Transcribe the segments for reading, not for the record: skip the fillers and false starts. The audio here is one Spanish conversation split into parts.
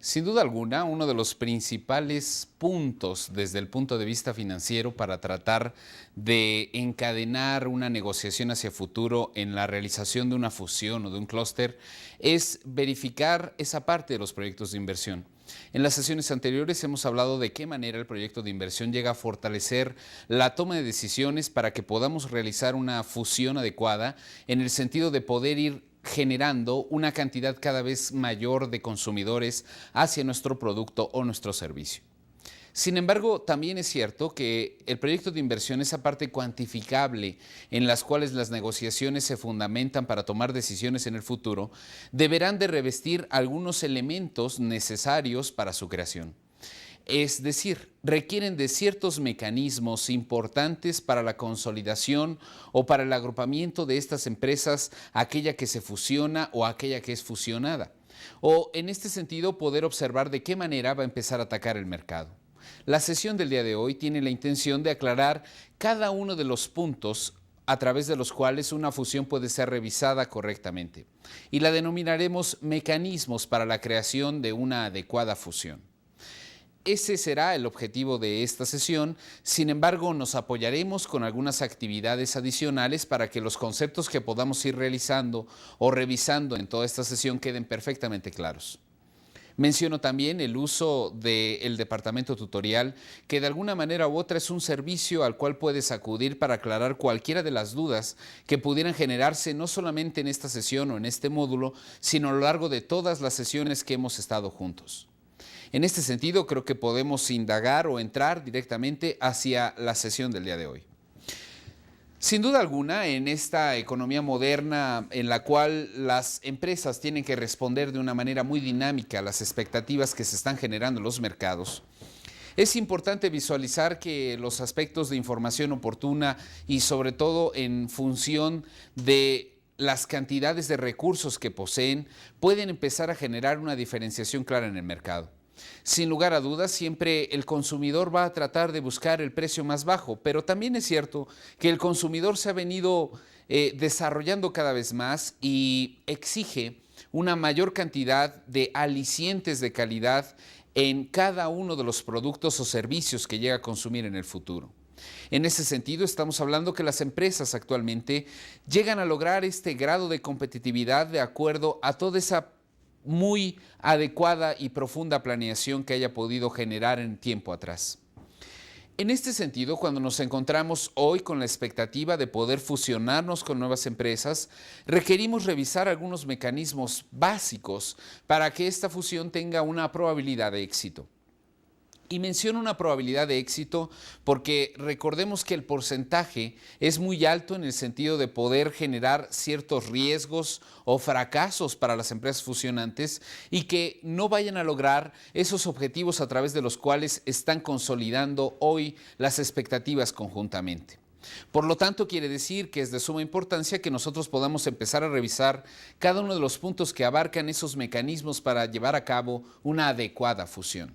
Sin duda alguna, uno de los principales puntos desde el punto de vista financiero para tratar de encadenar una negociación hacia futuro en la realización de una fusión o de un clúster es verificar esa parte de los proyectos de inversión. En las sesiones anteriores hemos hablado de qué manera el proyecto de inversión llega a fortalecer la toma de decisiones para que podamos realizar una fusión adecuada en el sentido de poder ir generando una cantidad cada vez mayor de consumidores hacia nuestro producto o nuestro servicio. Sin embargo, también es cierto que el proyecto de inversión, esa parte cuantificable en las cuales las negociaciones se fundamentan para tomar decisiones en el futuro, deberán de revestir algunos elementos necesarios para su creación. Es decir, requieren de ciertos mecanismos importantes para la consolidación o para el agrupamiento de estas empresas, aquella que se fusiona o aquella que es fusionada. O en este sentido, poder observar de qué manera va a empezar a atacar el mercado. La sesión del día de hoy tiene la intención de aclarar cada uno de los puntos a través de los cuales una fusión puede ser revisada correctamente. Y la denominaremos mecanismos para la creación de una adecuada fusión. Ese será el objetivo de esta sesión. Sin embargo, nos apoyaremos con algunas actividades adicionales para que los conceptos que podamos ir realizando o revisando en toda esta sesión queden perfectamente claros. Menciono también el uso del departamento tutorial, que de alguna manera u otra es un servicio al cual puedes acudir para aclarar cualquiera de las dudas que pudieran generarse no solamente en esta sesión o en este módulo, sino a lo largo de todas las sesiones que hemos estado juntos. En este sentido, creo que podemos indagar o entrar directamente hacia la sesión del día de hoy. Sin duda alguna, en esta economía moderna en la cual las empresas tienen que responder de una manera muy dinámica a las expectativas que se están generando en los mercados, es importante visualizar que los aspectos de información oportuna y sobre todo en función de las cantidades de recursos que poseen, pueden empezar a generar una diferenciación clara en el mercado. Sin lugar a dudas, siempre el consumidor va a tratar de buscar el precio más bajo, pero también es cierto que el consumidor se ha venido desarrollando cada vez más y exige una mayor cantidad de alicientes de calidad en cada uno de los productos o servicios que llega a consumir en el futuro. En ese sentido, estamos hablando que las empresas actualmente llegan a lograr este grado de competitividad de acuerdo a toda esa muy adecuada y profunda planeación que haya podido generar en tiempo atrás. En este sentido, cuando nos encontramos hoy con la expectativa de poder fusionarnos con nuevas empresas, requerimos revisar algunos mecanismos básicos para que esta fusión tenga una probabilidad de éxito. Y menciono una probabilidad de éxito porque recordemos que el porcentaje es muy alto en el sentido de poder generar ciertos riesgos o fracasos para las empresas fusionantes y que no vayan a lograr esos objetivos a través de los cuales están consolidando hoy las expectativas conjuntamente. Por lo tanto, quiere decir que es de suma importancia que nosotros podamos empezar a revisar cada uno de los puntos que abarcan esos mecanismos para llevar a cabo una adecuada fusión.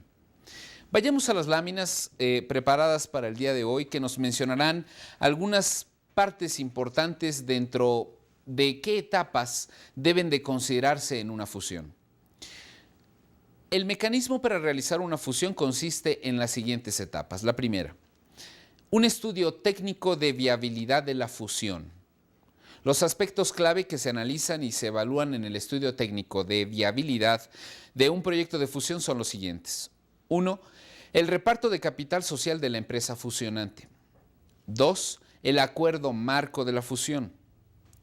Vayamos a las láminas preparadas para el día de hoy que nos mencionarán algunas partes importantes dentro de qué etapas deben de considerarse en una fusión. El mecanismo para realizar una fusión consiste en las siguientes etapas. La primera, un estudio técnico de viabilidad de la fusión. Los aspectos clave que se analizan y se evalúan en el estudio técnico de viabilidad de un proyecto de fusión son los siguientes. 1. El reparto de capital social de la empresa fusionante. 2. El acuerdo marco de la fusión.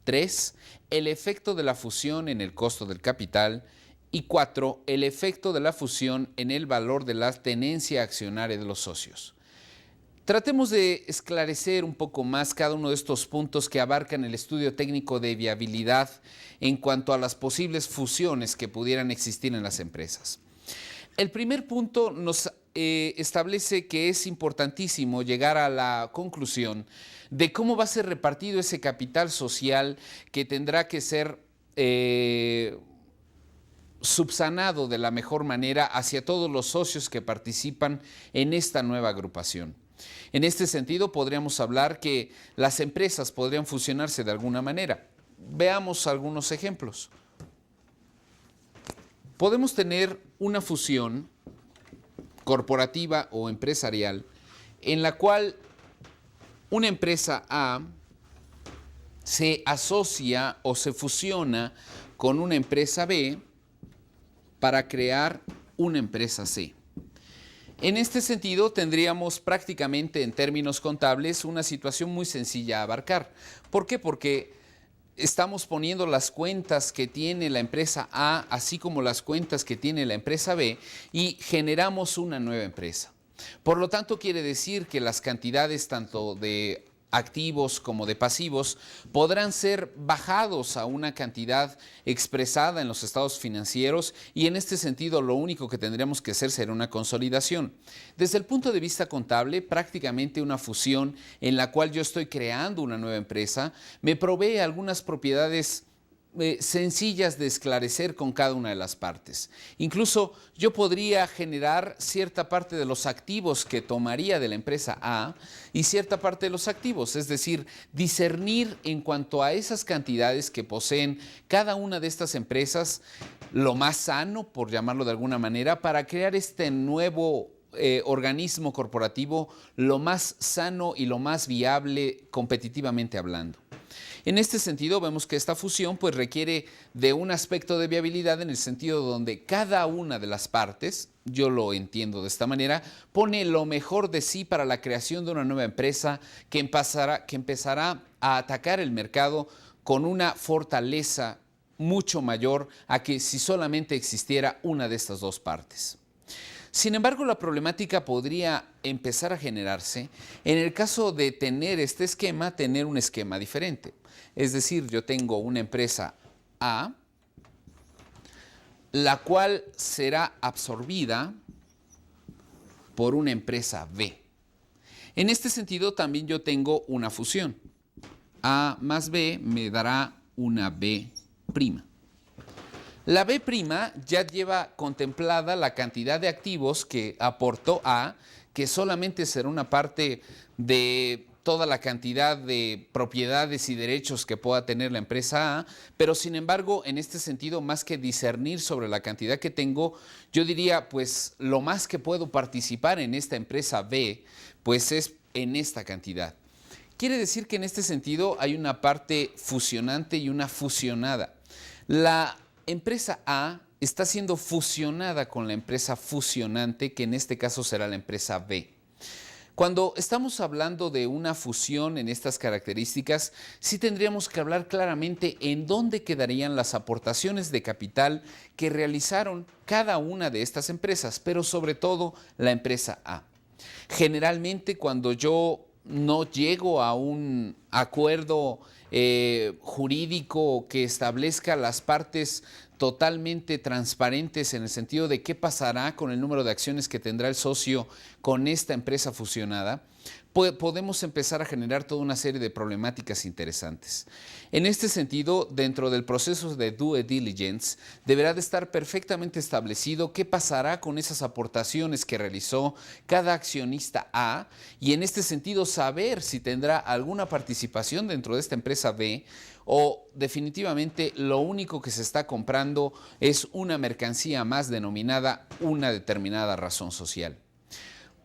3. El efecto de la fusión en el costo del capital. Y 4. El efecto de la fusión en el valor de la tenencia accionaria de los socios. Tratemos de esclarecer un poco más cada uno de estos puntos que abarcan el estudio técnico de viabilidad en cuanto a las posibles fusiones que pudieran existir en las empresas. El primer punto nos establece que es importantísimo llegar a la conclusión de cómo va a ser repartido ese capital social que tendrá que ser subsanado de la mejor manera hacia todos los socios que participan en esta nueva agrupación. En este sentido, podríamos hablar que las empresas podrían fusionarse de alguna manera. Veamos algunos ejemplos. Podemos tener una fusión corporativa o empresarial en la cual una empresa A se asocia o se fusiona con una empresa B para crear una empresa C. En este sentido, tendríamos prácticamente en términos contables una situación muy sencilla a abarcar. ¿Por qué? Porque estamos poniendo las cuentas que tiene la empresa A, así como las cuentas que tiene la empresa B, y generamos una nueva empresa. Por lo tanto, quiere decir que las cantidades tanto de activos como de pasivos podrán ser bajados a una cantidad expresada en los estados financieros, y en este sentido lo único que tendríamos que hacer será una consolidación. Desde el punto de vista contable, prácticamente una fusión en la cual yo estoy creando una nueva empresa me provee algunas propiedades sencillas de esclarecer con cada una de las partes. Incluso yo podría generar cierta parte de los activos que tomaría de la empresa A y cierta parte de los activos, es decir, discernir en cuanto a esas cantidades que poseen cada una de estas empresas lo más sano, por llamarlo de alguna manera, para crear este nuevo organismo corporativo lo más sano y lo más viable competitivamente hablando. En este sentido, vemos que esta fusión pues, requiere de un aspecto de viabilidad en el sentido donde cada una de las partes, yo lo entiendo de esta manera, pone lo mejor de sí para la creación de una nueva empresa que empezará a atacar el mercado con una fortaleza mucho mayor a que si solamente existiera una de estas dos partes. Sin embargo, la problemática podría empezar a generarse en el caso de tener este esquema, tener un esquema diferente. Es decir, yo tengo una empresa A, la cual será absorbida por una empresa B. En este sentido, también yo tengo una fusión. A más B me dará una B'. La B' ya lleva contemplada la cantidad de activos que aportó A, que solamente será una parte de toda la cantidad de propiedades y derechos que pueda tener la empresa A, pero sin embargo, en este sentido, más que discernir sobre la cantidad que tengo, yo diría, pues lo más que puedo participar en esta empresa B, pues es en esta cantidad. Quiere decir que en este sentido hay una parte fusionante y una fusionada. La empresa A está siendo fusionada con la empresa fusionante, que en este caso será la empresa B. Cuando estamos hablando de una fusión en estas características, sí tendríamos que hablar claramente en dónde quedarían las aportaciones de capital que realizaron cada una de estas empresas, pero sobre todo la empresa A. Generalmente, cuando yo no llego a un acuerdo jurídico que establezca las partes totalmente transparentes en el sentido de qué pasará con el número de acciones que tendrá el socio con esta empresa fusionada, podemos empezar a generar toda una serie de problemáticas interesantes. En este sentido, dentro del proceso de due diligence, deberá de estar perfectamente establecido qué pasará con esas aportaciones que realizó cada accionista A, y en este sentido saber si tendrá alguna participación dentro de esta empresa B, o definitivamente lo único que se está comprando es una mercancía más denominada una determinada razón social.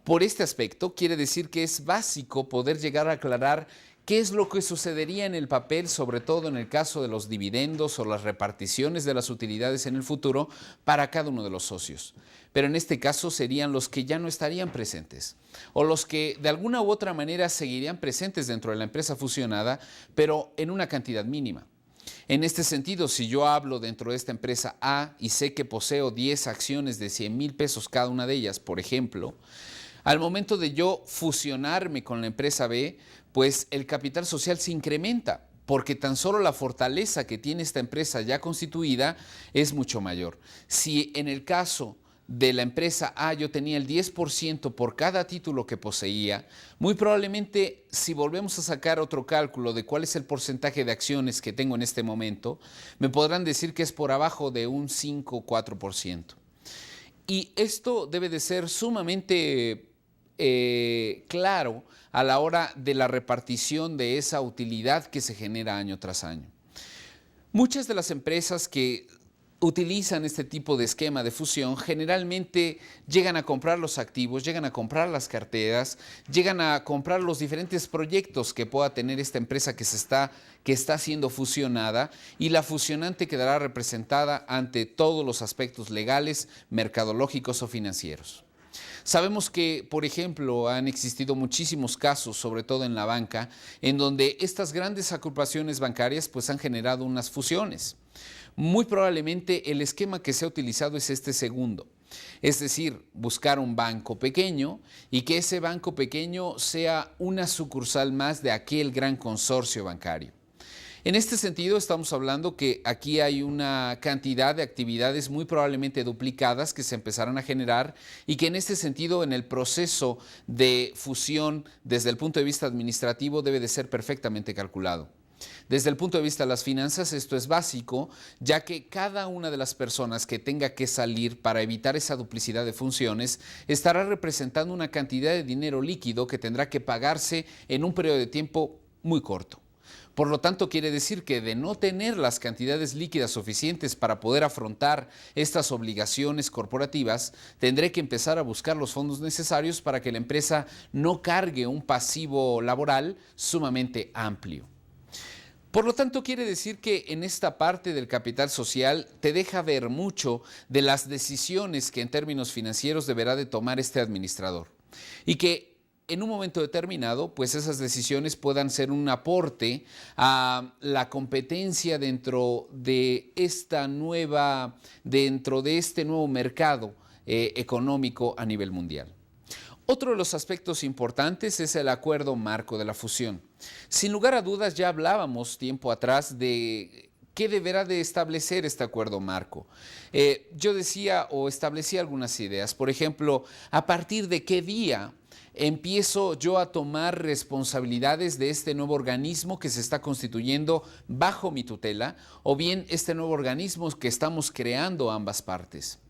Por este aspecto, quiere decir que es básico poder llegar a aclarar qué es lo que sucedería en el papel, sobre todo en el caso de los dividendos o las reparticiones de las utilidades en el futuro para cada uno de los socios. Pero en este caso serían los que ya no estarían presentes o los que de alguna u otra manera seguirían presentes dentro de la empresa fusionada, pero en una cantidad mínima. En este sentido, si yo hablo dentro de esta empresa A y sé que poseo 10 acciones de 100,000 pesos cada una de ellas, por ejemplo, al momento de yo fusionarme con la empresa B, pues el capital social se incrementa, porque tan solo la fortaleza que tiene esta empresa ya constituida es mucho mayor. Si en el caso de la empresa A yo tenía el 10% por cada título que poseía, muy probablemente si volvemos a sacar otro cálculo de cuál es el porcentaje de acciones que tengo en este momento, me podrán decir que es por abajo de un 5 o 4%. Y esto debe de ser sumamente claro a la hora de la repartición de esa utilidad que se genera año tras año. Muchas de las empresas que utilizan este tipo de esquema de fusión generalmente llegan a comprar los activos, llegan a comprar las carteras, llegan a comprar los diferentes proyectos que pueda tener esta empresa que está siendo fusionada, y la fusionante quedará representada ante todos los aspectos legales, mercadológicos o financieros. Sabemos que, por ejemplo, han existido muchísimos casos, sobre todo en la banca, en donde estas grandes agrupaciones bancarias pues han generado unas fusiones. Muy probablemente el esquema que se ha utilizado es este segundo, es decir, buscar un banco pequeño y que ese banco pequeño sea una sucursal más de aquel gran consorcio bancario. En este sentido, estamos hablando que aquí hay una cantidad de actividades muy probablemente duplicadas que se empezarán a generar y que en este sentido, en el proceso de fusión, desde el punto de vista administrativo, debe de ser perfectamente calculado. Desde el punto de vista de las finanzas, esto es básico, ya que cada una de las personas que tenga que salir para evitar esa duplicidad de funciones estará representando una cantidad de dinero líquido que tendrá que pagarse en un periodo de tiempo muy corto. Por lo tanto, quiere decir que de no tener las cantidades líquidas suficientes para poder afrontar estas obligaciones corporativas, tendré que empezar a buscar los fondos necesarios para que la empresa no cargue un pasivo laboral sumamente amplio. Por lo tanto, quiere decir que en esta parte del capital social te deja ver mucho de las decisiones que en términos financieros deberá de tomar este administrador, y que en un momento determinado, pues esas decisiones puedan ser un aporte a la competencia dentro de este nuevo mercado económico a nivel mundial. Otro de los aspectos importantes es el acuerdo marco de la fusión. Sin lugar a dudas, ya hablábamos tiempo atrás de qué deberá de establecer este acuerdo marco. Yo decía o establecía algunas ideas. Por ejemplo, ¿a partir de qué día empiezo yo a tomar responsabilidades de este nuevo organismo que se está constituyendo bajo mi tutela, o bien este nuevo organismo que estamos creando ambas partes?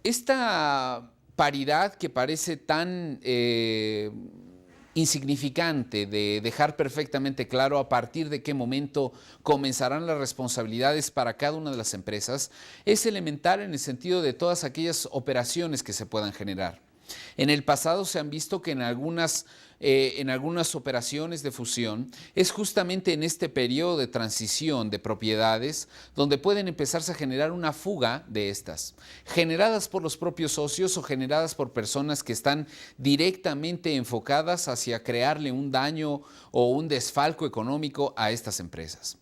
Esta paridad que parece tan insignificante de dejar perfectamente claro a partir de qué momento comenzarán las responsabilidades para cada una de las empresas es elemental en el sentido de todas aquellas operaciones que se puedan generar. En el pasado se han visto que en algunas operaciones de fusión es justamente en este periodo de transición de propiedades donde pueden empezarse a generar una fuga de estas, generadas por los propios socios o generadas por personas que están directamente enfocadas hacia crearle un daño o un desfalco económico a estas empresas.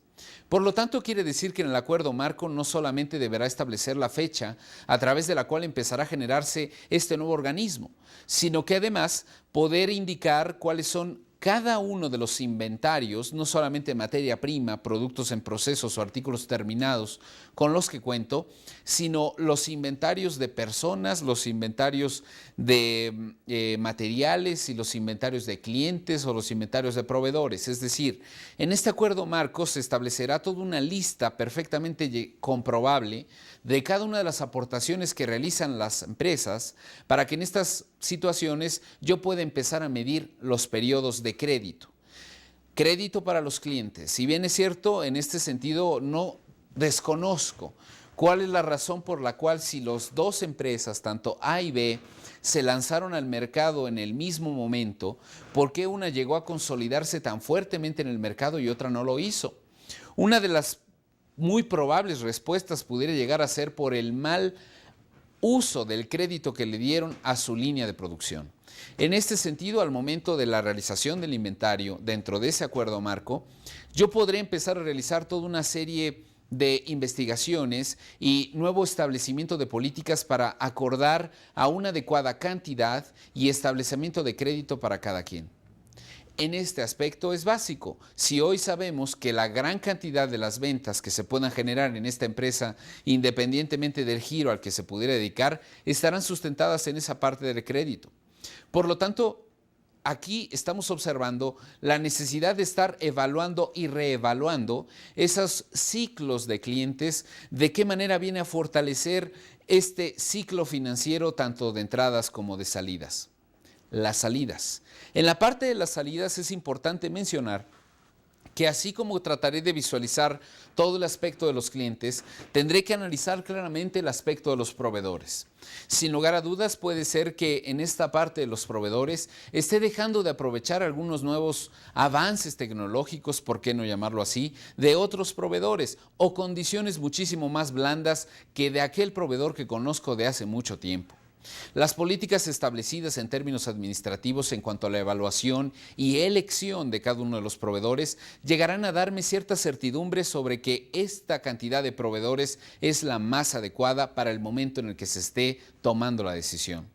Por lo tanto, quiere decir que en el acuerdo marco no solamente deberá establecer la fecha a través de la cual empezará a generarse este nuevo organismo, sino que además poder indicar cuáles son cada uno de los inventarios, no solamente materia prima, productos en procesos o artículos terminados con los que cuento, sino los inventarios de personas, los inventarios de materiales y los inventarios de clientes o los inventarios de proveedores. Es decir, en este acuerdo marco se establecerá toda una lista perfectamente comprobable de cada una de las aportaciones que realizan las empresas para que en estas situaciones yo pueda empezar a medir los periodos de crédito. Crédito para los clientes. Si bien es cierto, en este sentido no desconozco cuál es la razón por la cual si las dos empresas, tanto A y B, se lanzaron al mercado en el mismo momento, ¿por qué una llegó a consolidarse tan fuertemente en el mercado y otra no lo hizo? Una de las muy probables respuestas pudiera llegar a ser por el mal uso del crédito que le dieron a su línea de producción. En este sentido, al momento de la realización del inventario dentro de ese acuerdo marco, yo podré empezar a realizar toda una serie de investigaciones y nuevo establecimiento de políticas para acordar a una adecuada cantidad y establecimiento de crédito para cada quien. En este aspecto es básico. Si hoy sabemos que la gran cantidad de las ventas que se puedan generar en esta empresa, independientemente del giro al que se pudiera dedicar, estarán sustentadas en esa parte del crédito. Por lo tanto, aquí estamos observando la necesidad de estar evaluando y reevaluando esos ciclos de clientes, de qué manera viene a fortalecer este ciclo financiero tanto de entradas como de salidas. Las salidas. En la parte de las salidas es importante mencionar que así como trataré de visualizar todo el aspecto de los clientes, tendré que analizar claramente el aspecto de los proveedores. Sin lugar a dudas, puede ser que en esta parte de los proveedores esté dejando de aprovechar algunos nuevos avances tecnológicos, por qué no llamarlo así, de otros proveedores o condiciones muchísimo más blandas que de aquel proveedor que conozco de hace mucho tiempo. Las políticas establecidas en términos administrativos en cuanto a la evaluación y elección de cada uno de los proveedores llegarán a darme cierta certidumbre sobre que esta cantidad de proveedores es la más adecuada para el momento en el que se esté tomando la decisión.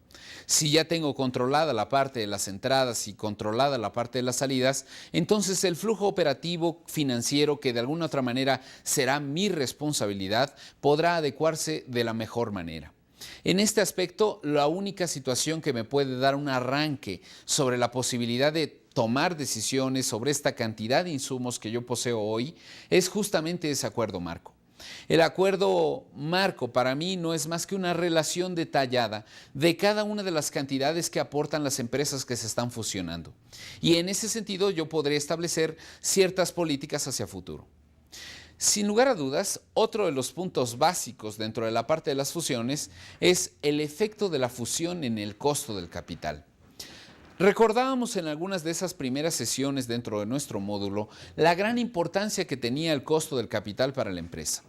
Si ya tengo controlada la parte de las entradas y controlada la parte de las salidas, entonces el flujo operativo financiero, que de alguna otra manera será mi responsabilidad, podrá adecuarse de la mejor manera. En este aspecto, la única situación que me puede dar un arranque sobre la posibilidad de tomar decisiones sobre esta cantidad de insumos que yo poseo hoy es justamente ese acuerdo marco. El acuerdo marco para mí no es más que una relación detallada de cada una de las cantidades que aportan las empresas que se están fusionando. Y en ese sentido yo podré establecer ciertas políticas hacia futuro. Sin lugar a dudas, otro de los puntos básicos dentro de la parte de las fusiones es el efecto de la fusión en el costo del capital. Recordábamos en algunas de esas primeras sesiones dentro de nuestro módulo la gran importancia que tenía el costo del capital para la empresa.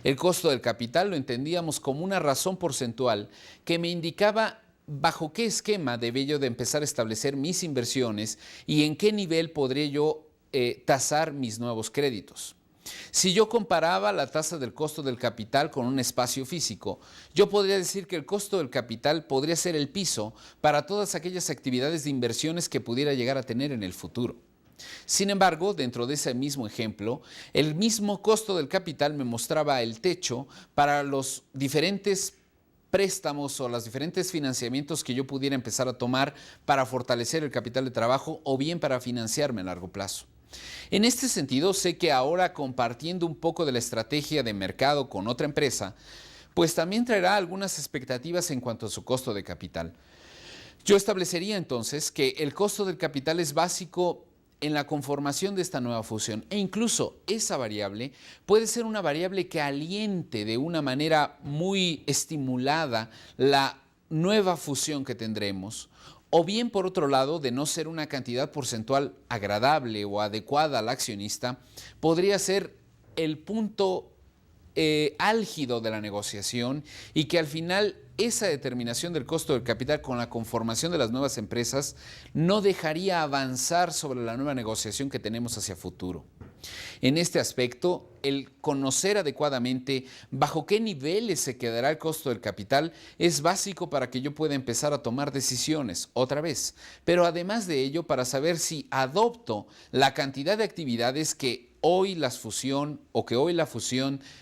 El costo del capital lo entendíamos como una razón porcentual que me indicaba bajo qué esquema debía yo de empezar a establecer mis inversiones y en qué nivel podría yo tasar mis nuevos créditos. Si yo comparaba la tasa del costo del capital con un espacio físico, yo podría decir que el costo del capital podría ser el piso para todas aquellas actividades de inversiones que pudiera llegar a tener en el futuro. Sin embargo, dentro de ese mismo ejemplo, el mismo costo del capital me mostraba el techo para los diferentes préstamos o los diferentes financiamientos que yo pudiera empezar a tomar para fortalecer el capital de trabajo o bien para financiarme a largo plazo. En este sentido, sé que ahora compartiendo un poco de la estrategia de mercado con otra empresa, pues también traerá algunas expectativas en cuanto a su costo de capital. Yo establecería entonces que el costo del capital es básico en la conformación de esta nueva fusión e incluso esa variable puede ser una variable que aliente de una manera muy estimulada la nueva fusión que tendremos. O bien, por otro lado, de no ser una cantidad porcentual agradable o adecuada al accionista, podría ser el punto álgido de la negociación y que al final esa determinación del costo del capital con la conformación de las nuevas empresas no dejaría avanzar sobre la nueva negociación que tenemos hacia futuro. En este aspecto, el conocer adecuadamente bajo qué niveles se quedará el costo del capital es básico para que yo pueda empezar a tomar decisiones otra vez, pero además de ello para saber si adopto la cantidad de actividades que hoy la fusión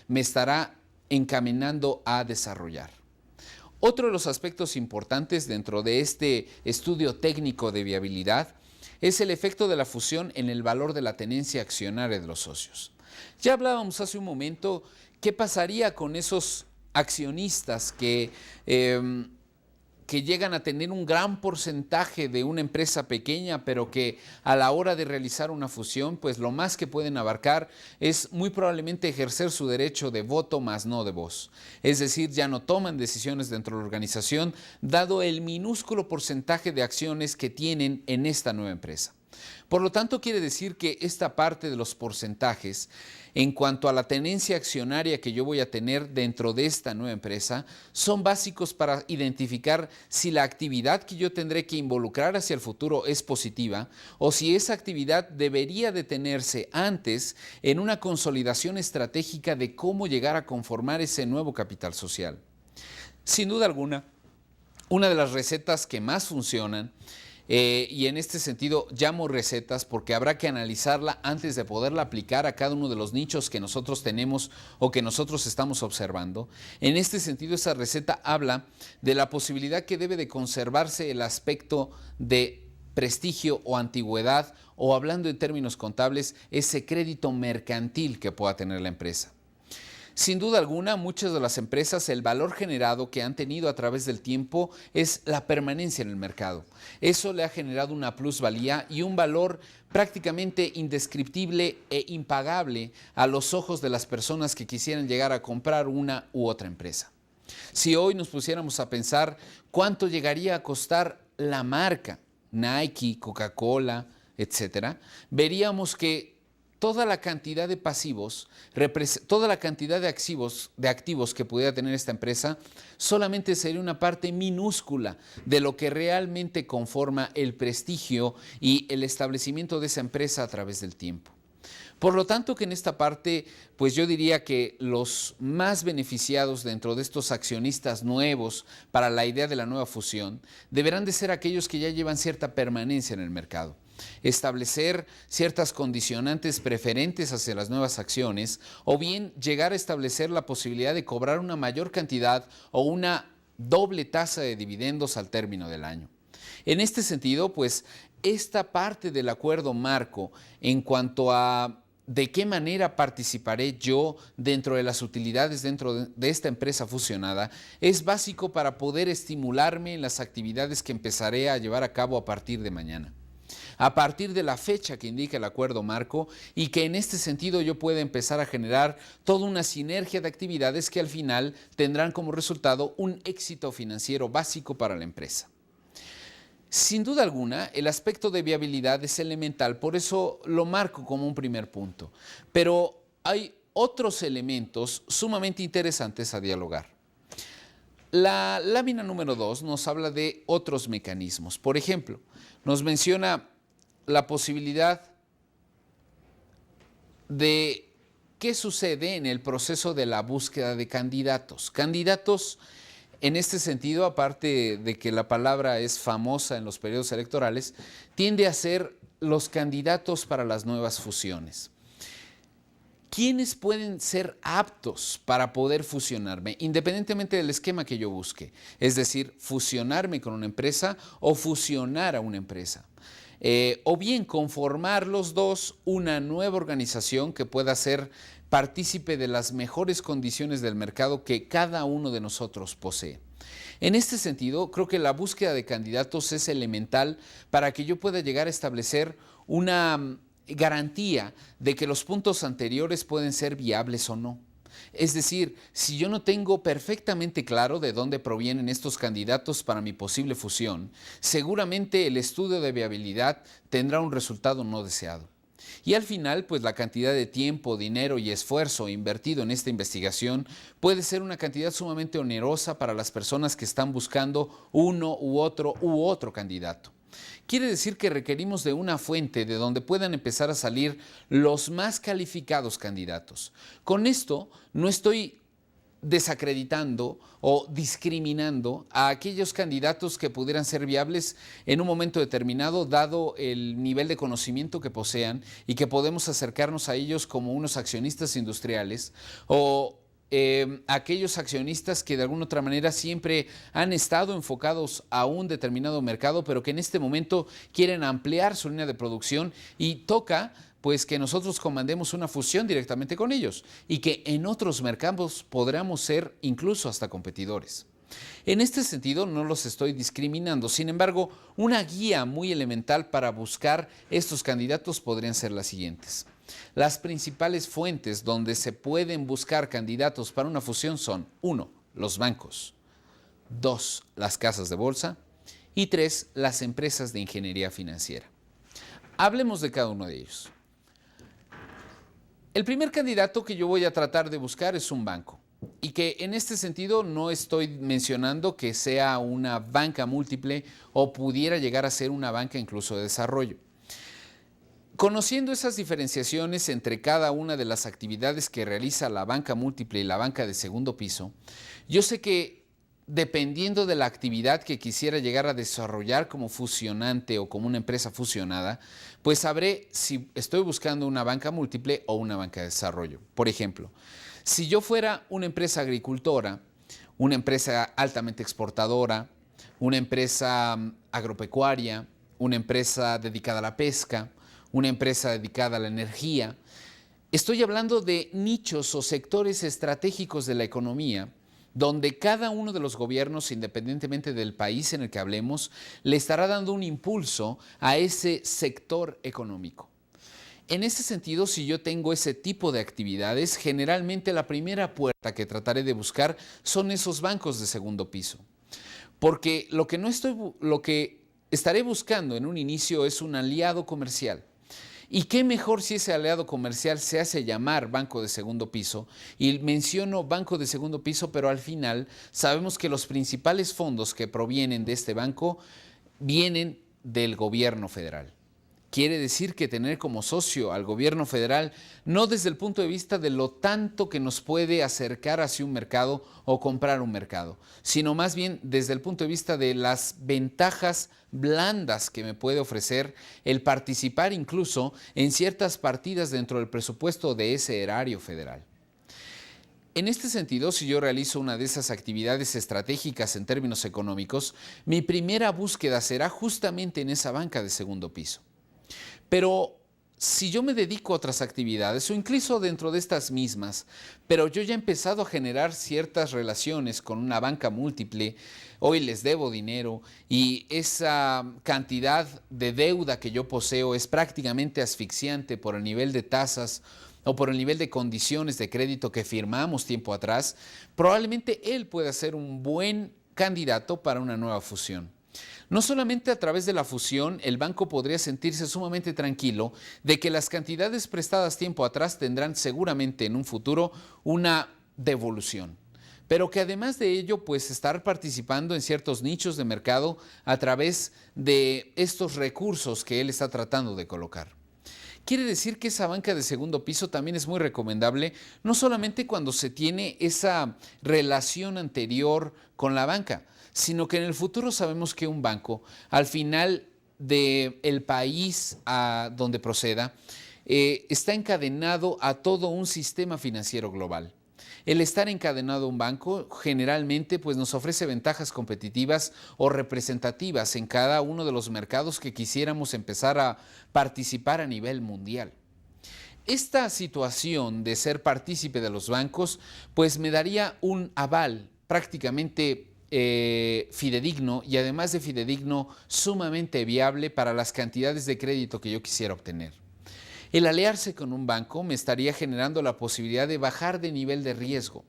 me estará encaminando a desarrollar. Otro de los aspectos importantes dentro de este estudio técnico de viabilidad es el efecto de la fusión en el valor de la tenencia accionaria de los socios. Ya hablábamos hace un momento qué pasaría con esos accionistas que llegan a tener un gran porcentaje de una empresa pequeña, pero que a la hora de realizar una fusión, pues lo más que pueden abarcar es muy probablemente ejercer su derecho de voto más no de voz. Es decir, ya no toman decisiones dentro de la organización, dado el minúsculo porcentaje de acciones que tienen en esta nueva empresa. Por lo tanto, quiere decir que esta parte de los porcentajes, en cuanto a la tenencia accionaria que yo voy a tener dentro de esta nueva empresa, son básicos para identificar si la actividad que yo tendré que involucrar hacia el futuro es positiva o si esa actividad debería detenerse antes en una consolidación estratégica de cómo llegar a conformar ese nuevo capital social. Sin duda alguna, una de las recetas que más funcionan y en este sentido llamo recetas porque habrá que analizarla antes de poderla aplicar a cada uno de los nichos que nosotros tenemos o que nosotros estamos observando. En este sentido, esa receta habla de la posibilidad que debe de conservarse el aspecto de prestigio o antigüedad, o hablando en términos contables, ese crédito mercantil que pueda tener la empresa. Sin duda alguna, muchas de las empresas, el valor generado que han tenido a través del tiempo es la permanencia en el mercado. Eso le ha generado una plusvalía y un valor prácticamente indescriptible e impagable a los ojos de las personas que quisieran llegar a comprar una u otra empresa. Si hoy nos pusiéramos a pensar cuánto llegaría a costar la marca Nike, Coca-Cola, etcétera, veríamos que toda la cantidad de pasivos, toda la cantidad de activos que pudiera tener esta empresa, solamente sería una parte minúscula de lo que realmente conforma el prestigio y el establecimiento de esa empresa a través del tiempo. Por lo tanto, que en esta parte, pues yo diría que los más beneficiados dentro de estos accionistas nuevos para la idea de la nueva fusión deberán de ser aquellos que ya llevan cierta permanencia en el mercado. Establecer ciertas condicionantes preferentes hacia las nuevas acciones o bien llegar a establecer la posibilidad de cobrar una mayor cantidad o una doble tasa de dividendos al término del año. En este sentido, pues esta parte del acuerdo marco en cuanto a de qué manera participaré yo dentro de las utilidades dentro de esta empresa fusionada es básico para poder estimularme en las actividades que empezaré a llevar a cabo a partir de mañana. A partir de la fecha que indica el acuerdo marco y que en este sentido yo pueda empezar a generar toda una sinergia de actividades que al final tendrán como resultado un éxito financiero básico para la empresa. Sin duda alguna, el aspecto de viabilidad es elemental, por eso lo marco como un primer punto. Pero hay otros elementos sumamente interesantes a dialogar. La lámina número 2 nos habla de otros mecanismos. Por ejemplo, nos menciona la posibilidad de qué sucede en el proceso de la búsqueda de candidatos. Candidatos, en este sentido, aparte de que la palabra es famosa en los periodos electorales, tiende a ser los candidatos para las nuevas fusiones. ¿Quiénes pueden ser aptos para poder fusionarme, independientemente del esquema que yo busque? Es decir, fusionarme con una empresa o fusionar a una empresa. O bien conformar los dos una nueva organización que pueda ser partícipe de las mejores condiciones del mercado que cada uno de nosotros posee. En este sentido, creo que la búsqueda de candidatos es elemental para que yo pueda llegar a establecer una garantía de que los puntos anteriores pueden ser viables o no. Es decir, si yo no tengo perfectamente claro de dónde provienen estos candidatos para mi posible fusión, seguramente el estudio de viabilidad tendrá un resultado no deseado. Y al final, pues la cantidad de tiempo, dinero y esfuerzo invertido en esta investigación puede ser una cantidad sumamente onerosa para las personas que están buscando uno u otro candidato. Quiere decir que requerimos de una fuente de donde puedan empezar a salir los más calificados candidatos. Con esto no estoy desacreditando o discriminando a aquellos candidatos que pudieran ser viables en un momento determinado, dado el nivel de conocimiento que posean y que podemos acercarnos a ellos como unos accionistas industriales o aquellos accionistas que de alguna otra manera siempre han estado enfocados a un determinado mercado, pero que en este momento quieren ampliar su línea de producción y toca pues que nosotros comandemos una fusión directamente con ellos y que en otros mercados podamos ser incluso hasta competidores. En este sentido no los estoy discriminando, sin embargo, una guía muy elemental para buscar estos candidatos podrían ser las siguientes. Las principales fuentes donde se pueden buscar candidatos para una fusión son 1. Los bancos, 2. Las casas de bolsa y 3. Las empresas de ingeniería financiera. Hablemos de cada uno de ellos. El primer candidato que yo voy a tratar de buscar es un banco y que en este sentido no estoy mencionando que sea una banca múltiple o pudiera llegar a ser una banca incluso de desarrollo. Conociendo esas diferenciaciones entre cada una de las actividades que realiza la banca múltiple y la banca de segundo piso, yo sé que dependiendo de la actividad que quisiera llegar a desarrollar como fusionante o como una empresa fusionada, pues sabré si estoy buscando una banca múltiple o una banca de desarrollo. Por ejemplo, si yo fuera una empresa agricultora, una empresa altamente exportadora, una empresa agropecuaria, una empresa dedicada a la pesca, una empresa dedicada a la energía, Estoy hablando de nichos o sectores estratégicos de la economía donde cada uno de los gobiernos, independientemente del país en el que hablemos, le estará dando un impulso a ese sector económico. En ese sentido, si yo tengo ese tipo de actividades, generalmente la primera puerta que trataré de buscar son esos bancos de segundo piso. Porque lo que estaré buscando en un inicio es un aliado comercial. Y qué mejor si ese aliado comercial se hace llamar banco de segundo piso. Y menciono banco de segundo piso, pero al final sabemos que los principales fondos que provienen de este banco vienen del gobierno federal. Quiere decir que tener como socio al gobierno federal, no desde el punto de vista de lo tanto que nos puede acercar hacia un mercado o comprar un mercado, sino más bien desde el punto de vista de las ventajas blandas que me puede ofrecer el participar incluso en ciertas partidas dentro del presupuesto de ese erario federal. En este sentido, si yo realizo una de esas actividades estratégicas en términos económicos, mi primera búsqueda será justamente en esa banca de segundo piso. Pero si yo me dedico a otras actividades o incluso dentro de estas mismas, pero yo ya he empezado a generar ciertas relaciones con una banca múltiple, hoy les debo dinero y esa cantidad de deuda que yo poseo es prácticamente asfixiante por el nivel de tasas o por el nivel de condiciones de crédito que firmamos tiempo atrás, probablemente él pueda ser un buen candidato para una nueva fusión. No solamente a través de la fusión, el banco podría sentirse sumamente tranquilo de que las cantidades prestadas tiempo atrás tendrán seguramente en un futuro una devolución, pero que además de ello, pues estar participando en ciertos nichos de mercado a través de estos recursos que él está tratando de colocar. Quiere decir que esa banca de segundo piso también es muy recomendable, no solamente cuando se tiene esa relación anterior con la banca, sino que en el futuro sabemos que un banco, al final del país a donde proceda, está encadenado a todo un sistema financiero global. El estar encadenado a un banco generalmente pues, nos ofrece ventajas competitivas o representativas en cada uno de los mercados que quisiéramos empezar a participar a nivel mundial. Esta situación de ser partícipe de los bancos pues me daría un aval prácticamente fidedigno y además de fidedigno sumamente viable para las cantidades de crédito que yo quisiera obtener. El aliarse con un banco me estaría generando la posibilidad de bajar de nivel de riesgo.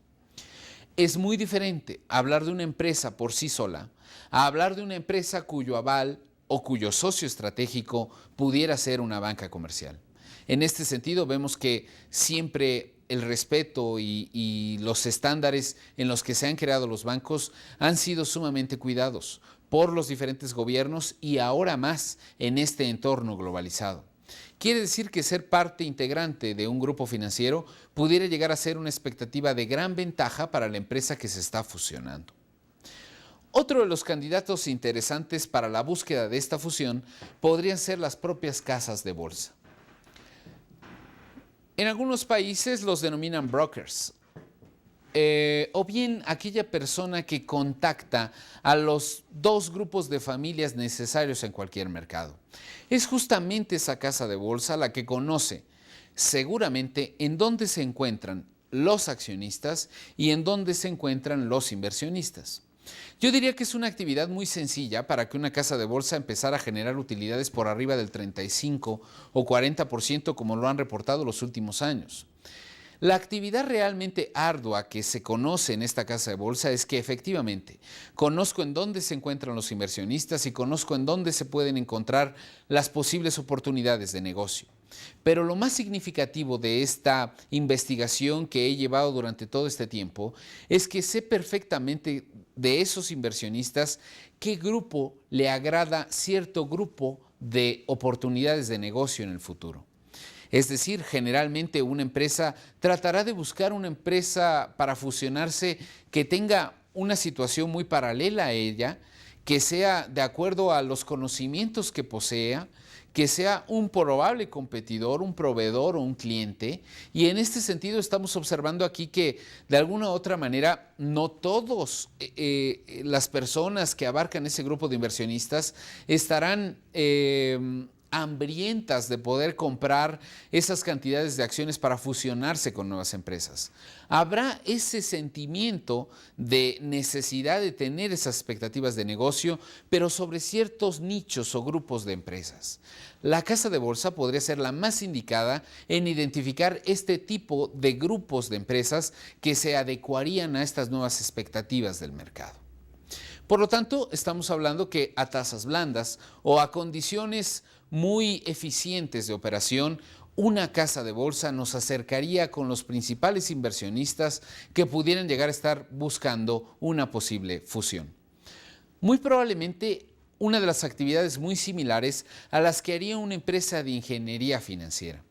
Es muy diferente hablar de una empresa por sí sola a hablar de una empresa cuyo aval o cuyo socio estratégico pudiera ser una banca comercial. En este sentido vemos que siempre el respeto y los estándares en los que se han creado los bancos han sido sumamente cuidados por los diferentes gobiernos y ahora más en este entorno globalizado. Quiere decir que ser parte integrante de un grupo financiero pudiera llegar a ser una expectativa de gran ventaja para la empresa que se está fusionando. Otro de los candidatos interesantes para la búsqueda de esta fusión podrían ser las propias casas de bolsa. En algunos países los denominan brokers, o bien aquella persona que contacta a los dos grupos de familias necesarios en cualquier mercado. Es justamente esa casa de bolsa la que conoce seguramente en dónde se encuentran los accionistas y en dónde se encuentran los inversionistas. Yo diría que es una actividad muy sencilla para que una casa de bolsa empezara a generar utilidades por arriba del 35 o 40% como lo han reportado los últimos años. La actividad realmente ardua que se conoce en esta casa de bolsa es que efectivamente conozco en dónde se encuentran los inversionistas y conozco en dónde se pueden encontrar las posibles oportunidades de negocio. Pero lo más significativo de esta investigación que he llevado durante todo este tiempo es que sé perfectamente de esos inversionistas qué grupo le agrada cierto grupo de oportunidades de negocio en el futuro. Es decir, generalmente una empresa tratará de buscar una empresa para fusionarse que tenga una situación muy paralela a ella, que sea de acuerdo a los conocimientos que posea, que sea un probable competidor, un proveedor o un cliente. Y en este sentido estamos observando aquí que de alguna u otra manera no todas las personas que abarcan ese grupo de inversionistas estarán hambrientas de poder comprar esas cantidades de acciones para fusionarse con nuevas empresas. Habrá ese sentimiento de necesidad de tener esas expectativas de negocio, pero sobre ciertos nichos o grupos de empresas. La casa de bolsa podría ser la más indicada en identificar este tipo de grupos de empresas que se adecuarían a estas nuevas expectativas del mercado. Por lo tanto, estamos hablando que a tasas blandas o a condiciones muy eficientes de operación, una casa de bolsa nos acercaría con los principales inversionistas que pudieran llegar a estar buscando una posible fusión. Muy probablemente una de las actividades muy similares a las que haría una empresa de ingeniería financiera.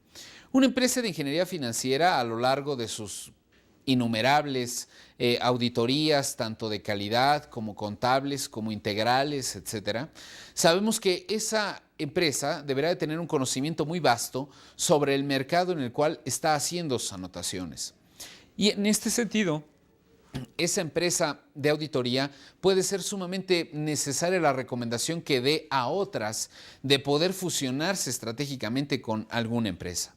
Una empresa de ingeniería financiera a lo largo de sus innumerables auditorías, tanto de calidad como contables, como integrales, etcétera. Sabemos que esa empresa deberá de tener un conocimiento muy vasto sobre el mercado en el cual está haciendo sus anotaciones. Y en este sentido, esa empresa de auditoría puede ser sumamente necesaria la recomendación que dé a otras de poder fusionarse estratégicamente con alguna empresa.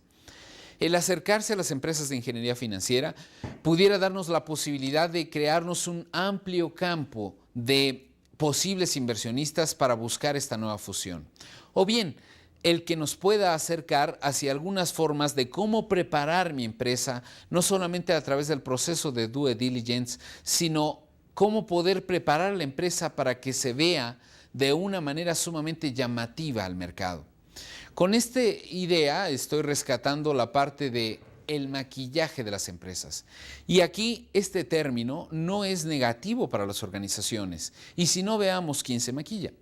El acercarse a las empresas de ingeniería financiera pudiera darnos la posibilidad de crearnos un amplio campo de posibles inversionistas para buscar esta nueva fusión. O bien, el que nos pueda acercar hacia algunas formas de cómo preparar mi empresa, no solamente a través del proceso de due diligence, sino cómo poder preparar la empresa para que se vea de una manera sumamente llamativa al mercado. Con esta idea estoy rescatando la parte de el maquillaje de las empresas. Y aquí este término no es negativo para las organizaciones. Y si no, veamos quién se maquilla.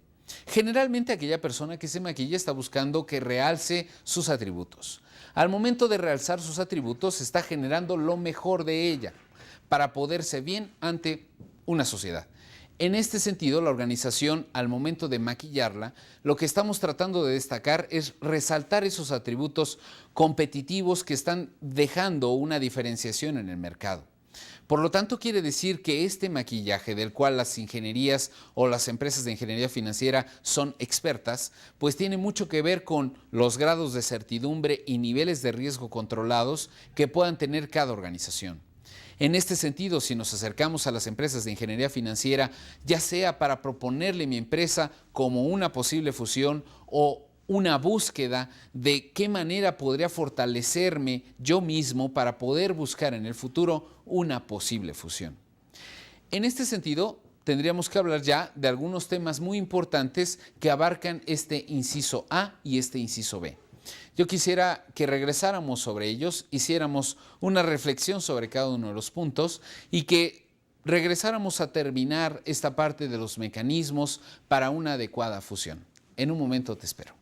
Generalmente aquella persona que se maquilla está buscando que realce sus atributos. Al momento de realzar sus atributos está generando lo mejor de ella para poderse bien ante una sociedad. En este sentido, la organización, al momento de maquillarla, lo que estamos tratando de destacar es resaltar esos atributos competitivos que están dejando una diferenciación en el mercado. Por lo tanto, quiere decir que este maquillaje del cual las ingenierías o las empresas de ingeniería financiera son expertas, pues tiene mucho que ver con los grados de certidumbre y niveles de riesgo controlados que puedan tener cada organización. En este sentido, si nos acercamos a las empresas de ingeniería financiera, ya sea para proponerle mi empresa como una posible fusión o una búsqueda de qué manera podría fortalecerme yo mismo para poder buscar en el futuro una posible fusión. En este sentido, tendríamos que hablar ya de algunos temas muy importantes que abarcan este inciso A y este inciso B. Yo quisiera que regresáramos sobre ellos, hiciéramos una reflexión sobre cada uno de los puntos y que regresáramos a terminar esta parte de los mecanismos para una adecuada fusión. En un momento te espero.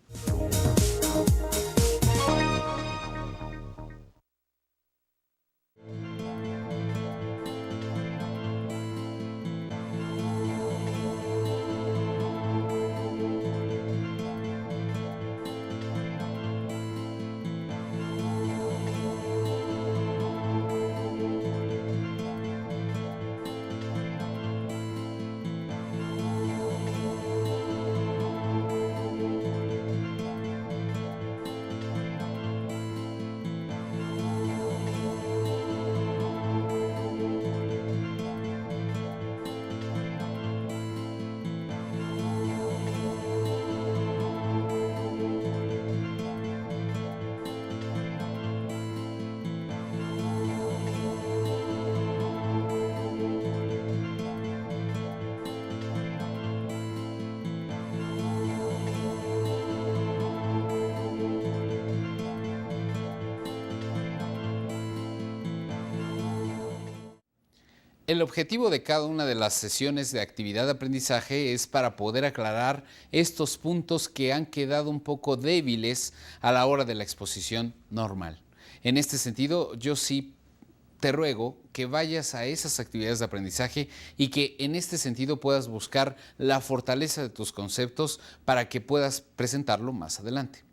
El objetivo de cada una de las sesiones de actividad de aprendizaje es para poder aclarar estos puntos que han quedado un poco débiles a la hora de la exposición normal. En este sentido, yo sí te ruego que vayas a esas actividades de aprendizaje y que en este sentido puedas buscar la fortaleza de tus conceptos para que puedas presentarlo más adelante.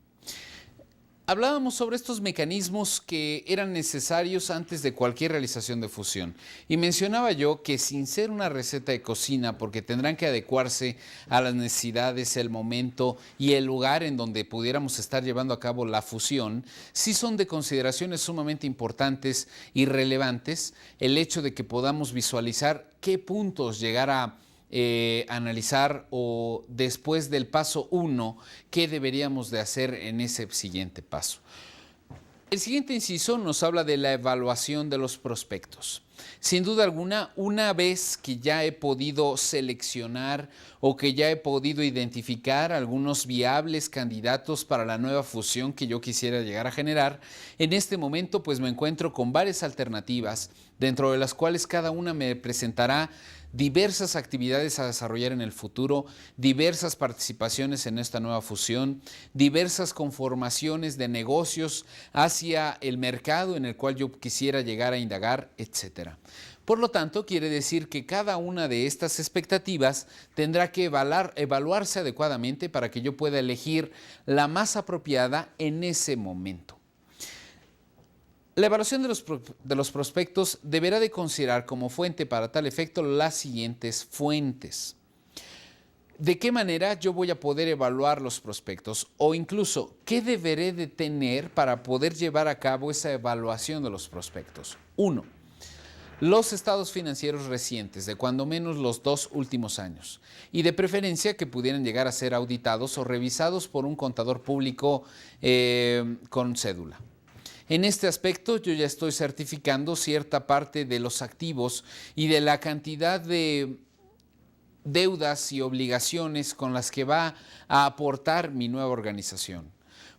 Hablábamos sobre estos mecanismos que eran necesarios antes de cualquier realización de fusión y mencionaba yo que sin ser una receta de cocina, porque tendrán que adecuarse a las necesidades, el momento y el lugar en donde pudiéramos estar llevando a cabo la fusión, sí son de consideraciones sumamente importantes y relevantes el hecho de que podamos visualizar qué puntos llegar a analizar o después del paso 1, qué deberíamos de hacer en ese siguiente paso. El siguiente inciso nos habla de la evaluación de los prospectos. Sin duda alguna, una vez que ya he podido seleccionar o que ya he podido identificar algunos viables candidatos para la nueva fusión que yo quisiera llegar a generar, en este momento pues me encuentro con varias alternativas, dentro de las cuales cada una me presentará diversas actividades a desarrollar en el futuro, diversas participaciones en esta nueva fusión, diversas conformaciones de negocios hacia el mercado en el cual yo quisiera llegar a indagar, etc. Por lo tanto, quiere decir que cada una de estas expectativas tendrá que evaluarse adecuadamente para que yo pueda elegir la más apropiada en ese momento. La evaluación de los prospectos deberá de considerar como fuente para tal efecto las siguientes fuentes. ¿De qué manera yo voy a poder evaluar los prospectos? O incluso, ¿qué deberé de tener para poder llevar a cabo esa evaluación de los prospectos? 1. Los estados financieros recientes, de cuando menos los 2 últimos años, y de preferencia que pudieran llegar a ser auditados o revisados por un contador público con cédula. En este aspecto yo ya estoy certificando cierta parte de los activos y de la cantidad de deudas y obligaciones con las que va a aportar mi nueva organización.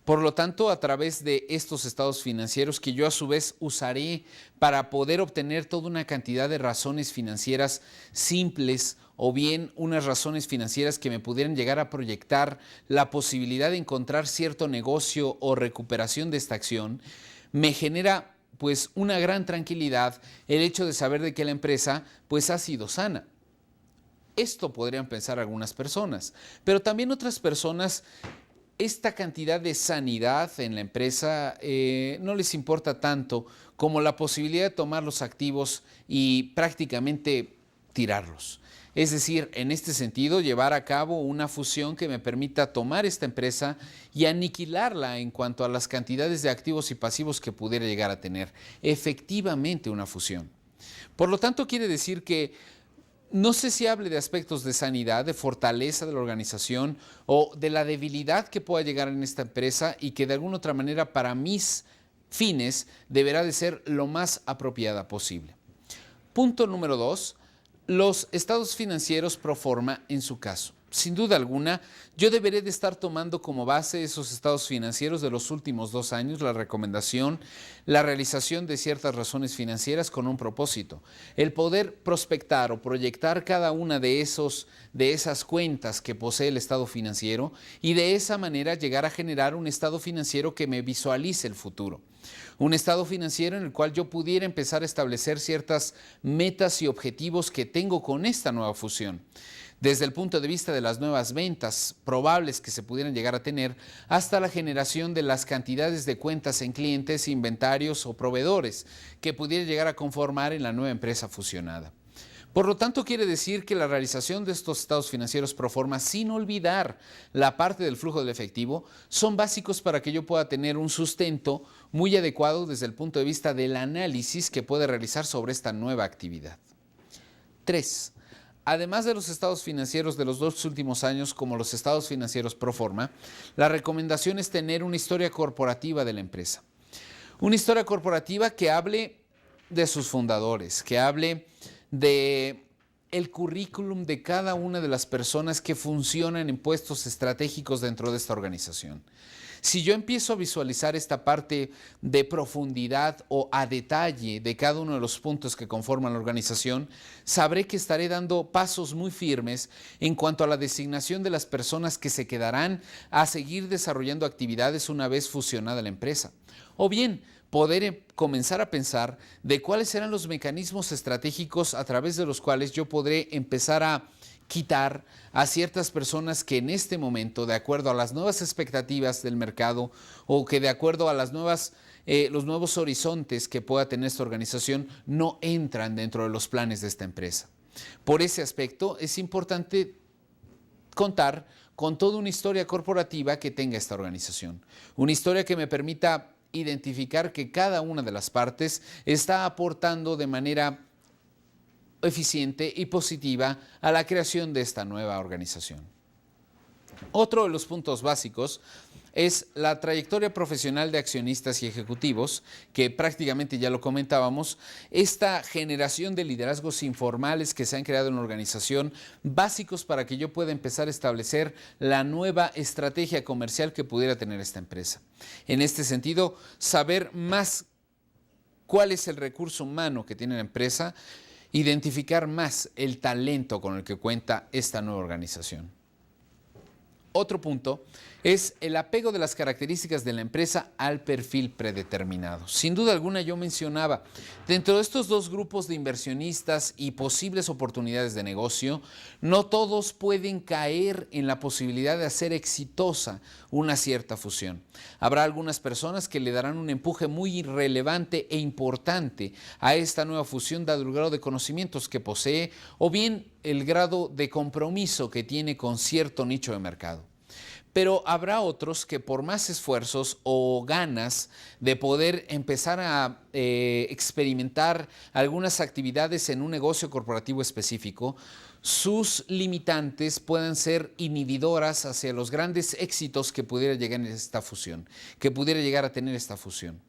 Por lo tanto, a través de estos estados financieros que yo a su vez usaré para poder obtener toda una cantidad de razones financieras simples o bien unas razones financieras que me pudieran llegar a proyectar la posibilidad de encontrar cierto negocio o recuperación de esta acción, me genera pues una gran tranquilidad el hecho de saber de que la empresa pues ha sido sana. Esto podrían pensar algunas personas, pero también otras personas, esta cantidad de sanidad en la empresa no les importa tanto como la posibilidad de tomar los activos y prácticamente tirarlos. Es decir, en este sentido, llevar a cabo una fusión que me permita tomar esta empresa y aniquilarla en cuanto a las cantidades de activos y pasivos que pudiera llegar a tener. Efectivamente, una fusión. Por lo tanto, quiere decir que no sé si hable de aspectos de sanidad, de fortaleza de la organización o de la debilidad que pueda llegar en esta empresa y que de alguna otra manera para mis fines deberá de ser lo más apropiada posible. Punto número 2. Los estados financieros pro forma en su caso. Sin duda alguna, yo deberé de estar tomando como base esos estados financieros de los últimos 2 años, la recomendación, la realización de ciertas razones financieras con un propósito, el poder prospectar o proyectar cada una de esas cuentas que posee el estado financiero y de esa manera llegar a generar un estado financiero que me visualice el futuro. Un estado financiero en el cual yo pudiera empezar a establecer ciertas metas y objetivos que tengo con esta nueva fusión. Desde el punto de vista de las nuevas ventas probables que se pudieran llegar a tener, hasta la generación de las cantidades de cuentas en clientes, inventarios o proveedores que pudiera llegar a conformar en la nueva empresa fusionada. Por lo tanto, quiere decir que la realización de estos estados financieros pro forma, sin olvidar la parte del flujo del efectivo, son básicos para que yo pueda tener un sustento muy adecuado desde el punto de vista del análisis que puede realizar sobre esta nueva actividad. 3. Además de los estados financieros de los 2 últimos años, como los estados financieros pro forma, la recomendación es tener una historia corporativa de la empresa. Una historia corporativa que hable de sus fundadores, que hable de el currículum de cada una de las personas que funcionan en puestos estratégicos dentro de esta organización. Si yo empiezo a visualizar esta parte de profundidad o a detalle de cada uno de los puntos que conforman la organización, sabré que estaré dando pasos muy firmes en cuanto a la designación de las personas que se quedarán a seguir desarrollando actividades una vez fusionada la empresa. O bien, poder comenzar a pensar de cuáles serán los mecanismos estratégicos a través de los cuales yo podré empezar a quitar a ciertas personas que en este momento, de acuerdo a las nuevas expectativas del mercado o que de acuerdo a los nuevos horizontes que pueda tener esta organización, no entran dentro de los planes de esta empresa. Por ese aspecto es importante contar con toda una historia corporativa que tenga esta organización. Una historia que me permita identificar que cada una de las partes está aportando de manera eficiente y positiva a la creación de esta nueva organización. Otro de los puntos básicos es la trayectoria profesional de accionistas y ejecutivos, que prácticamente ya lo comentábamos, esta generación de liderazgos informales que se han creado en la organización, básicos para que yo pueda empezar a establecer la nueva estrategia comercial que pudiera tener esta empresa. En este sentido, saber más cuál es el recurso humano que tiene la empresa, identificar más el talento con el que cuenta esta nueva organización. Otro punto es el apego de las características de la empresa al perfil predeterminado. Sin duda alguna, yo mencionaba, dentro de estos dos grupos de inversionistas y posibles oportunidades de negocio, no todos pueden caer en la posibilidad de hacer exitosa una cierta fusión. Habrá algunas personas que le darán un empuje muy relevante e importante a esta nueva fusión dado el grado de conocimientos que posee o bien el grado de compromiso que tiene con cierto nicho de mercado. Pero habrá otros que por más esfuerzos o ganas de poder empezar a experimentar algunas actividades en un negocio corporativo específico, sus limitantes puedan ser inhibidoras hacia los grandes éxitos que pudiera llegar en esta fusión, que pudiera llegar a tener esta fusión.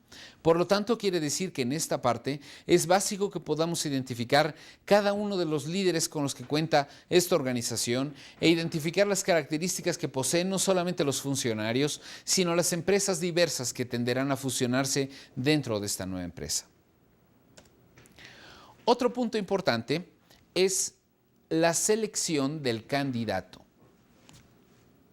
Por lo tanto, quiere decir que en esta parte es básico que podamos identificar cada uno de los líderes con los que cuenta esta organización e identificar las características que poseen no solamente los funcionarios, sino las empresas diversas que tenderán a fusionarse dentro de esta nueva empresa. Otro punto importante es la selección del candidato.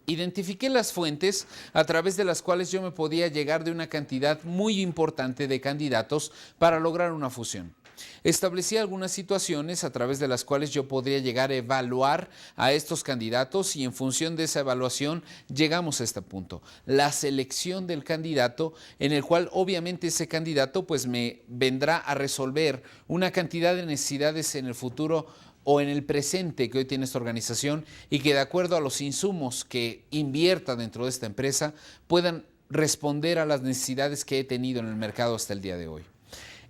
Identifiqué las fuentes a través de las cuales yo me podía llegar de una cantidad muy importante de candidatos para lograr una fusión. Establecí algunas situaciones a través de las cuales yo podría llegar a evaluar a estos candidatos y en función de esa evaluación llegamos a este punto, la selección del candidato, en el cual obviamente ese candidato pues me vendrá a resolver una cantidad de necesidades en el futuro o en el presente que hoy tiene esta organización y que de acuerdo a los insumos que invierta dentro de esta empresa puedan responder a las necesidades que he tenido en el mercado hasta el día de hoy.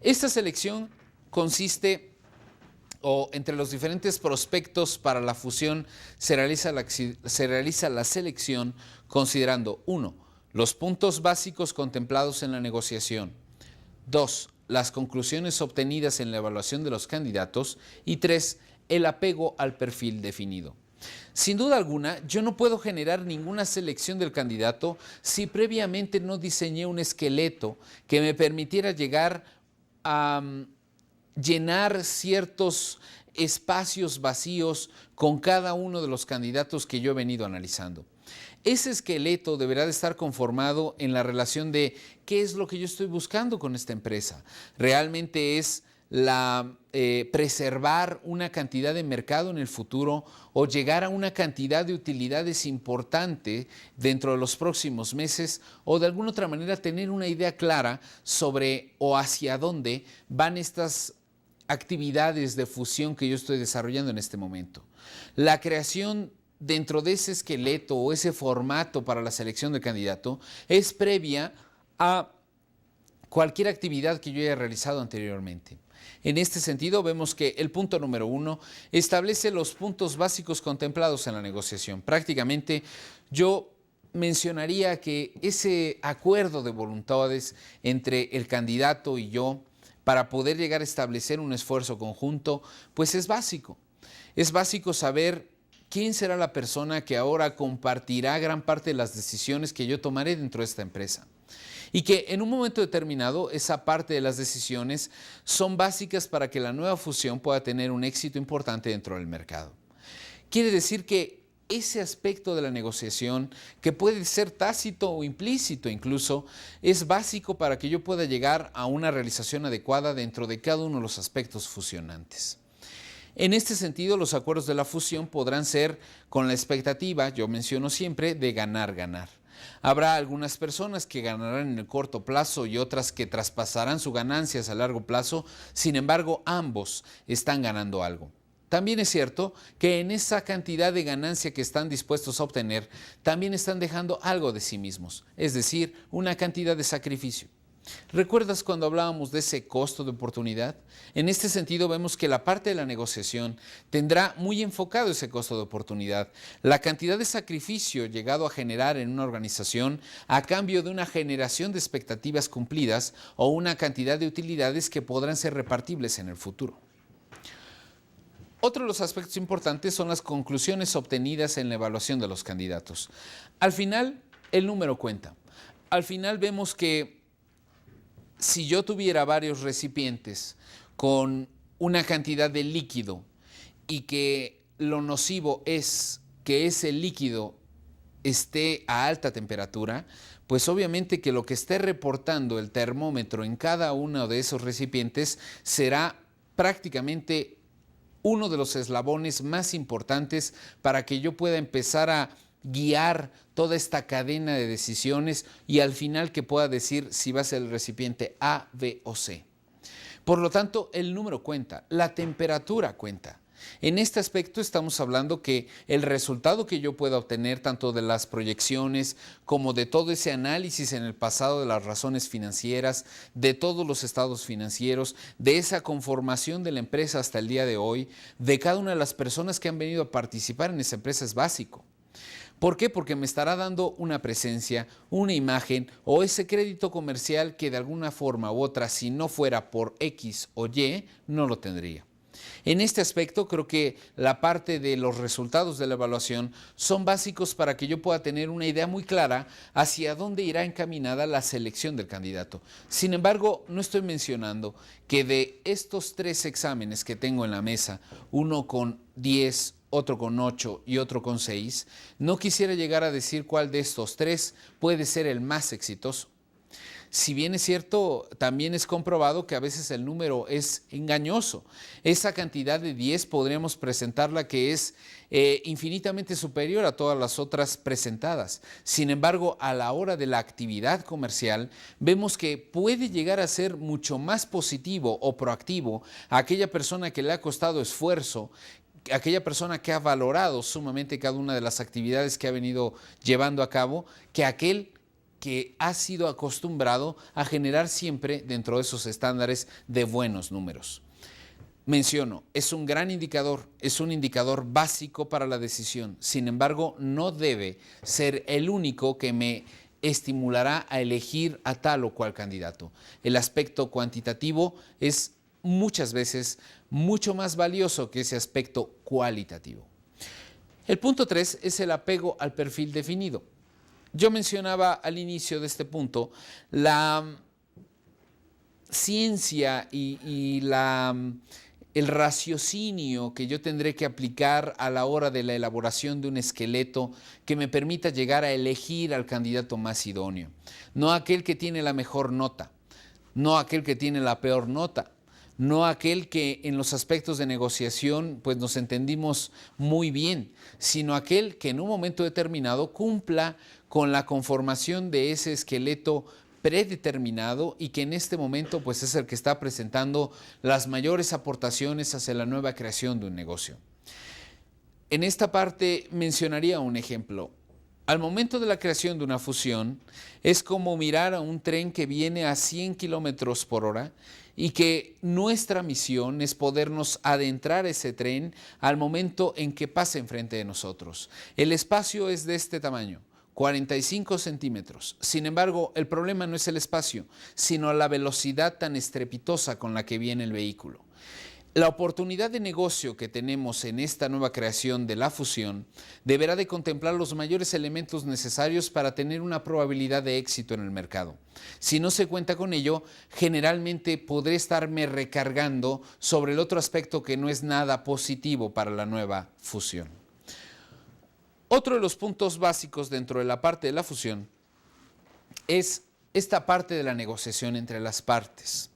Esta selección consiste, o entre los diferentes prospectos para la fusión, se realiza la selección considerando 1. Los puntos básicos contemplados en la negociación. 2. Las conclusiones obtenidas en la evaluación de los candidatos. Y 3. El apego al perfil definido. Sin duda alguna, yo no puedo generar ninguna selección del candidato si previamente no diseñé un esqueleto que me permitiera llegar a llenar ciertos espacios vacíos con cada uno de los candidatos que yo he venido analizando. Ese esqueleto deberá de estar conformado en la relación de qué es lo que yo estoy buscando con esta empresa. ¿Realmente es preservar una cantidad de mercado en el futuro o llegar a una cantidad de utilidades importante dentro de los próximos meses o de alguna otra manera tener una idea clara sobre o hacia dónde van estas actividades de fusión que yo estoy desarrollando en este momento? La creación dentro de ese esqueleto o ese formato para la selección de candidato es previa a cualquier actividad que yo haya realizado anteriormente. En este sentido, vemos que el punto número 1 establece los puntos básicos contemplados en la negociación. Prácticamente, yo mencionaría que ese acuerdo de voluntades entre el candidato y yo para poder llegar a establecer un esfuerzo conjunto, pues es básico. Es básico saber quién será la persona que ahora compartirá gran parte de las decisiones que yo tomaré dentro de esta empresa. Y que en un momento determinado esa parte de las decisiones son básicas para que la nueva fusión pueda tener un éxito importante dentro del mercado. Quiere decir que ese aspecto de la negociación, que puede ser tácito o implícito incluso, es básico para que yo pueda llegar a una realización adecuada dentro de cada uno de los aspectos fusionantes. En este sentido, los acuerdos de la fusión podrán ser con la expectativa, yo menciono siempre, de ganar, ganar. Habrá algunas personas que ganarán en el corto plazo y otras que traspasarán sus ganancias a largo plazo, sin embargo, ambos están ganando algo. También es cierto que en esa cantidad de ganancia que están dispuestos a obtener, también están dejando algo de sí mismos, es decir, una cantidad de sacrificio. ¿Recuerdas cuando hablábamos de ese costo de oportunidad? En este sentido vemos que la parte de la negociación tendrá muy enfocado ese costo de oportunidad, la cantidad de sacrificio llegado a generar en una organización a cambio de una generación de expectativas cumplidas o una cantidad de utilidades que podrán ser repartibles en el futuro. Otro de los aspectos importantes son las conclusiones obtenidas en la evaluación de los candidatos. Al final, el número cuenta. Al final vemos que si yo tuviera varios recipientes con una cantidad de líquido y que lo nocivo es que ese líquido esté a alta temperatura, pues obviamente que lo que esté reportando el termómetro en cada uno de esos recipientes será prácticamente uno de los eslabones más importantes para que yo pueda empezar a guiar toda esta cadena de decisiones y al final que pueda decir si va a ser el recipiente A, B o C. Por lo tanto, el número cuenta, la temperatura cuenta. En este aspecto estamos hablando que el resultado que yo pueda obtener tanto de las proyecciones como de todo ese análisis en el pasado de las razones financieras, de todos los estados financieros, de esa conformación de la empresa hasta el día de hoy, de cada una de las personas que han venido a participar en esa empresa es básico. ¿Por qué? Porque me estará dando una presencia, una imagen o ese crédito comercial que de alguna forma u otra, si no fuera por X o Y, no lo tendría. En este aspecto creo que la parte de los resultados de la evaluación son básicos para que yo pueda tener una idea muy clara hacia dónde irá encaminada la selección del candidato. Sin embargo, no estoy mencionando que de estos 3 exámenes que tengo en la mesa, uno con 10, otro con 8 y otro con 6, no quisiera llegar a decir cuál de estos 3 puede ser el más exitoso. Si bien es cierto, también es comprobado que a veces el número es engañoso. Esa cantidad de 10 podríamos presentarla que es infinitamente superior a todas las otras presentadas. Sin embargo, a la hora de la actividad comercial, vemos que puede llegar a ser mucho más positivo o proactivo a aquella persona que le ha costado esfuerzo, aquella persona que ha valorado sumamente cada una de las actividades que ha venido llevando a cabo, que aquel que ha sido acostumbrado a generar siempre dentro de esos estándares de buenos números. Menciono, es un gran indicador, es un indicador básico para la decisión. Sin embargo, no debe ser el único que me estimulará a elegir a tal o cual candidato. El aspecto cuantitativo es muchas veces mucho más valioso que ese aspecto cualitativo. El punto 3 es el apego al perfil definido. Yo mencionaba al inicio de este punto la ciencia y el raciocinio que yo tendré que aplicar a la hora de la elaboración de un esqueleto que me permita llegar a elegir al candidato más idóneo. No aquel que tiene la mejor nota, no aquel que tiene la peor nota, no aquel que en los aspectos de negociación pues nos entendimos muy bien, sino aquel que en un momento determinado cumpla con la conformación de ese esqueleto predeterminado y que en este momento pues es el que está presentando las mayores aportaciones hacia la nueva creación de un negocio. En esta parte mencionaría un ejemplo. Al momento de la creación de una fusión es como mirar a un tren que viene a 100 kilómetros por hora y que nuestra misión es podernos adentrar ese tren al momento en que pase enfrente de nosotros. El espacio es de este tamaño, 45 centímetros. Sin embargo, el problema no es el espacio, sino la velocidad tan estrepitosa con la que viene el vehículo. La oportunidad de negocio que tenemos en esta nueva creación de la fusión deberá de contemplar los mayores elementos necesarios para tener una probabilidad de éxito en el mercado. Si no se cuenta con ello, generalmente podré estarme recargando sobre el otro aspecto que no es nada positivo para la nueva fusión. Otro de los puntos básicos dentro de la parte de la fusión es esta parte de la negociación entre las partes.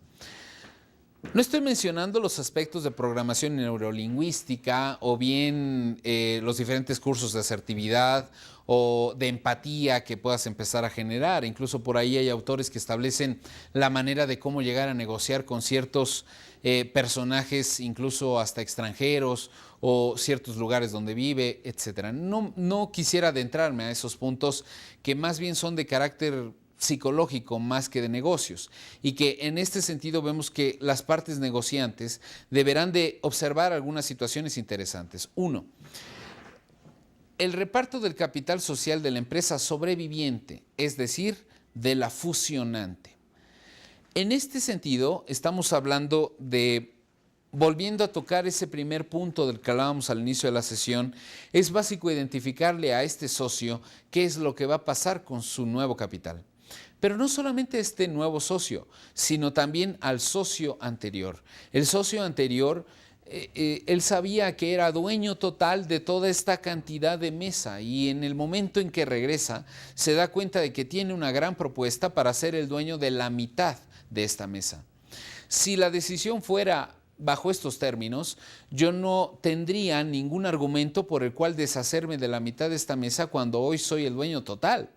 No estoy mencionando los aspectos de programación neurolingüística o bien los diferentes cursos de asertividad o de empatía que puedas empezar a generar. Incluso por ahí hay autores que establecen la manera de cómo llegar a negociar con ciertos personajes, incluso hasta extranjeros o ciertos lugares donde vive, etcétera. No quisiera adentrarme a esos puntos que más bien son de carácter psicológico más que de negocios, y que en este sentido vemos que las partes negociantes deberán de observar algunas situaciones interesantes. Uno, el reparto del capital social de la empresa sobreviviente, es decir, de la fusionante. En este sentido, estamos hablando de, volviendo a tocar ese primer punto del que hablábamos al inicio de la sesión, es básico identificarle a este socio qué es lo que va a pasar con su nuevo capital. Pero no solamente este nuevo socio, sino también al socio anterior. El socio anterior, él sabía que era dueño total de toda esta cantidad de mesa, y en el momento en que regresa se da cuenta de que tiene una gran propuesta para ser el dueño de la mitad de esta mesa. Si la decisión fuera bajo estos términos, yo no tendría ningún argumento por el cual deshacerme de la mitad de esta mesa cuando hoy soy el dueño total.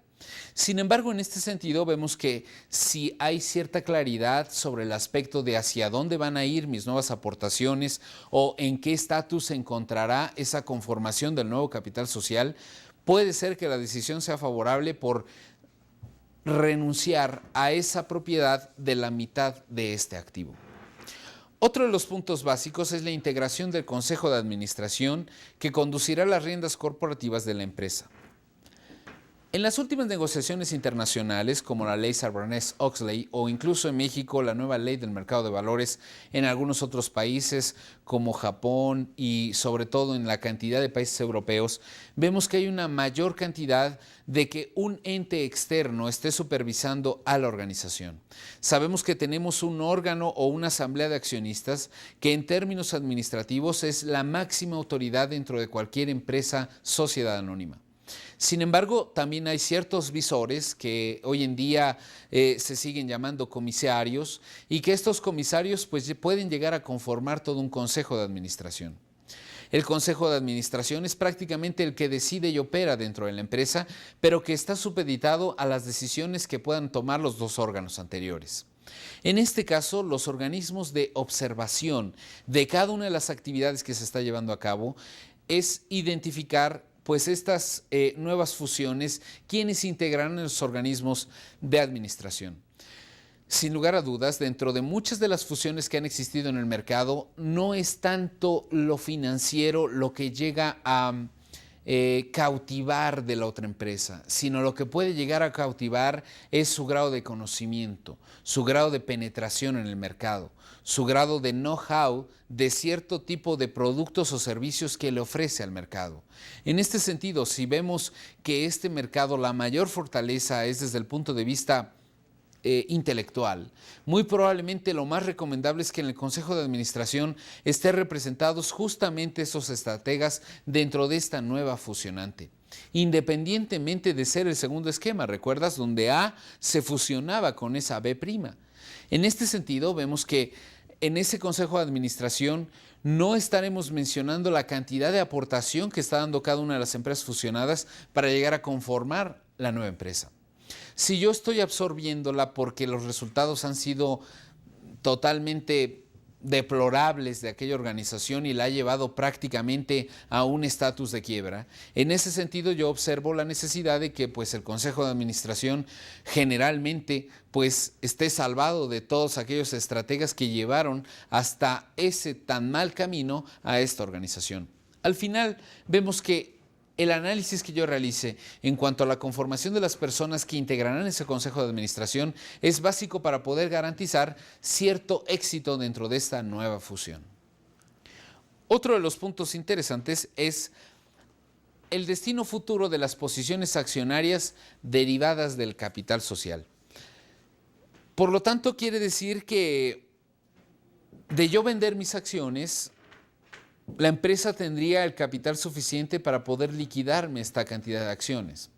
Sin embargo, en este sentido vemos que si hay cierta claridad sobre el aspecto de hacia dónde van a ir mis nuevas aportaciones o en qué estatus se encontrará esa conformación del nuevo capital social, puede ser que la decisión sea favorable por renunciar a esa propiedad de la mitad de este activo. Otro de los puntos básicos es la integración del Consejo de Administración, que conducirá las riendas corporativas de la empresa. En las últimas negociaciones internacionales, como la ley Sarbanes-Oxley o incluso en México la nueva ley del mercado de valores, en algunos otros países como Japón y sobre todo en la cantidad de países europeos, vemos que hay una mayor cantidad de que un ente externo esté supervisando a la organización. Sabemos que tenemos un órgano o una asamblea de accionistas que en términos administrativos es la máxima autoridad dentro de cualquier empresa, sociedad anónima. Sin embargo, también hay ciertos visores que hoy en día se siguen llamando comisarios, y que estos comisarios pues, pueden llegar a conformar todo un consejo de administración. El consejo de administración es prácticamente el que decide y opera dentro de la empresa, pero que está supeditado a las decisiones que puedan tomar los dos órganos anteriores. En este caso, los organismos de observación de cada una de las actividades que se está llevando a cabo es identificar pues estas nuevas fusiones, ¿quiénes integrarán en los organismos de administración? Sin lugar a dudas, dentro de muchas de las fusiones que han existido en el mercado, no es tanto lo financiero lo que llega a cautivar de la otra empresa, sino lo que puede llegar a cautivar es su grado de conocimiento, su grado de penetración en el mercado, su grado de know-how de cierto tipo de productos o servicios que le ofrece al mercado. En este sentido, si vemos que este mercado, la mayor fortaleza es desde el punto de vista intelectual, muy probablemente lo más recomendable es que en el Consejo de Administración estén representados justamente esos estrategas dentro de esta nueva fusionante, independientemente de ser el segundo esquema, ¿recuerdas? Donde A se fusionaba con esa B'. En este sentido, vemos que en ese Consejo de Administración no estaremos mencionando la cantidad de aportación que está dando cada una de las empresas fusionadas para llegar a conformar la nueva empresa. Si yo estoy absorbiéndola porque los resultados han sido totalmente deplorables de aquella organización y la ha llevado prácticamente a un estatus de quiebra, en ese sentido yo observo la necesidad de que pues, el Consejo de Administración generalmente pues, esté salvado de todos aquellos estrategas que llevaron hasta ese tan mal camino a esta organización. Al final vemos que el análisis que yo realice en cuanto a la conformación de las personas que integrarán ese Consejo de Administración es básico para poder garantizar cierto éxito dentro de esta nueva fusión. Otro de los puntos interesantes es el destino futuro de las posiciones accionarias derivadas del capital social. Por lo tanto, quiere decir que de yo vender mis acciones, la empresa tendría el capital suficiente para poder liquidarme esta cantidad de acciones.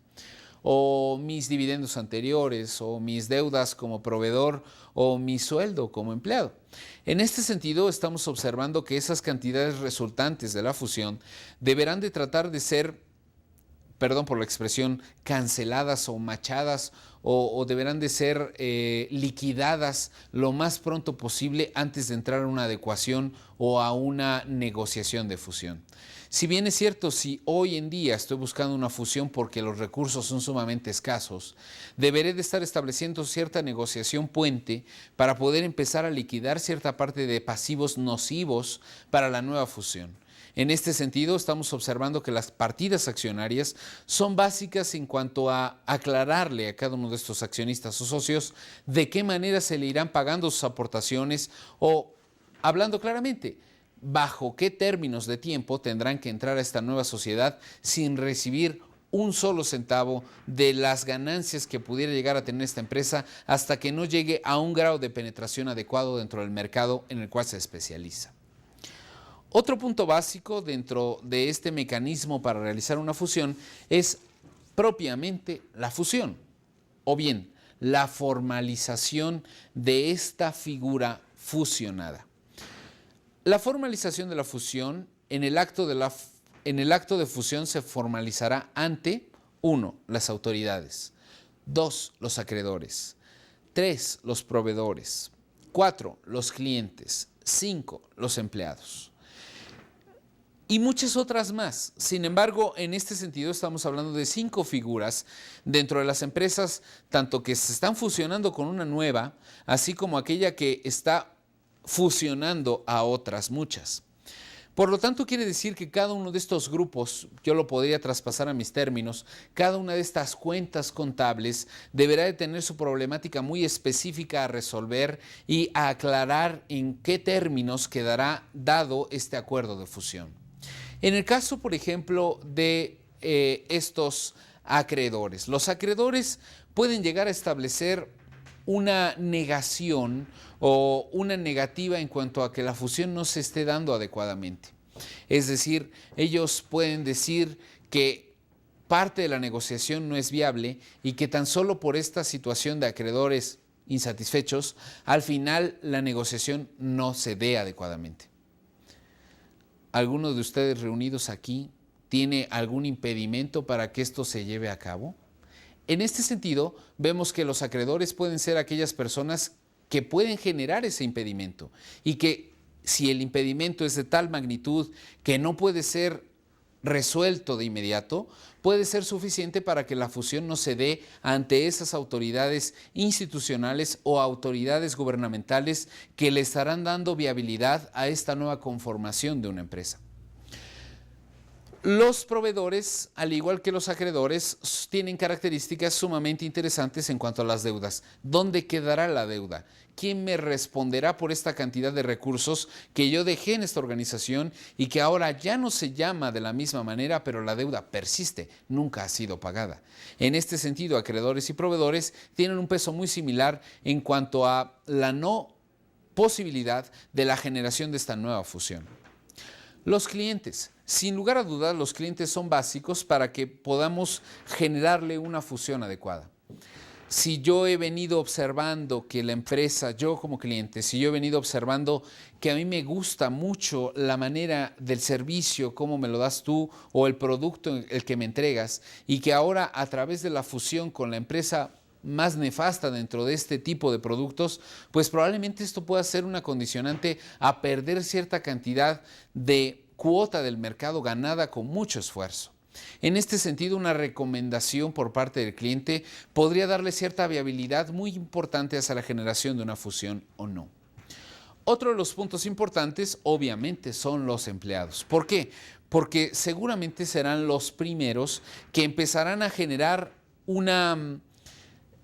o mis dividendos anteriores, o mis deudas como proveedor, o mi sueldo como empleado. En este sentido, estamos observando que esas cantidades resultantes de la fusión deberán de tratar de ser, perdón por la expresión, canceladas o machadas o deberán de ser liquidadas lo más pronto posible antes de entrar a una adecuación o a una negociación de fusión. Si bien es cierto, si hoy en día estoy buscando una fusión porque los recursos son sumamente escasos, deberé de estar estableciendo cierta negociación puente para poder empezar a liquidar cierta parte de pasivos nocivos para la nueva fusión. En este sentido, estamos observando que las partidas accionarias son básicas en cuanto a aclararle a cada uno de estos accionistas o socios de qué manera se le irán pagando sus aportaciones o, hablando claramente, bajo qué términos de tiempo tendrán que entrar a esta nueva sociedad sin recibir un solo centavo de las ganancias que pudiera llegar a tener esta empresa hasta que no llegue a un grado de penetración adecuado dentro del mercado en el cual se especializa. Otro punto básico dentro de este mecanismo para realizar una fusión es propiamente la fusión, o bien la formalización de esta figura fusionada. La formalización de la fusión en el acto de fusión se formalizará ante 1. Las autoridades, 2. Los acreedores, 3. Los proveedores, 4. Los clientes, 5. Los empleados. Y muchas otras más. Sin embargo, en este sentido estamos hablando de 5 figuras dentro de las empresas, tanto que se están fusionando con una nueva, así como aquella que está fusionando a otras muchas. Por lo tanto, quiere decir que cada uno de estos grupos, yo lo podría traspasar a mis términos, cada una de estas cuentas contables deberá de tener su problemática muy específica a resolver y a aclarar en qué términos quedará dado este acuerdo de fusión. En el caso, por ejemplo, de estos acreedores, los acreedores pueden llegar a establecer una negación o una negativa en cuanto a que la fusión no se esté dando adecuadamente. Es decir, ellos pueden decir que parte de la negociación no es viable y que tan solo por esta situación de acreedores insatisfechos, al final la negociación no se dé adecuadamente. ¿Alguno de ustedes reunidos aquí tiene algún impedimento para que esto se lleve a cabo? En este sentido, vemos que los acreedores pueden ser aquellas personas que pueden generar ese impedimento y que si el impedimento es de tal magnitud que no puede ser resuelto de inmediato, puede ser suficiente para que la fusión no se dé ante esas autoridades institucionales o autoridades gubernamentales que le estarán dando viabilidad a esta nueva conformación de una empresa. Los proveedores, al igual que los acreedores, tienen características sumamente interesantes en cuanto a las deudas. ¿Dónde quedará la deuda? ¿Quién me responderá por esta cantidad de recursos que yo dejé en esta organización y que ahora ya no se llama de la misma manera, pero la deuda persiste, nunca ha sido pagada? En este sentido, acreedores y proveedores tienen un peso muy similar en cuanto a la no posibilidad de la generación de esta nueva fusión. Los clientes. Sin lugar a dudas, los clientes son básicos para que podamos generarle una fusión adecuada. Si yo he venido observando que la empresa, yo como cliente, si yo he venido observando que a mí me gusta mucho la manera del servicio, cómo me lo das tú o el producto el que me entregas y que ahora a través de la fusión con la empresa más nefasta dentro de este tipo de productos, pues probablemente esto pueda ser una condicionante a perder cierta cantidad de cuota del mercado ganada con mucho esfuerzo. En este sentido, una recomendación por parte del cliente podría darle cierta viabilidad muy importante hacia la generación de una fusión o no. Otro de los puntos importantes, obviamente, son los empleados. ¿Por qué? Porque seguramente serán los primeros que empezarán a generar una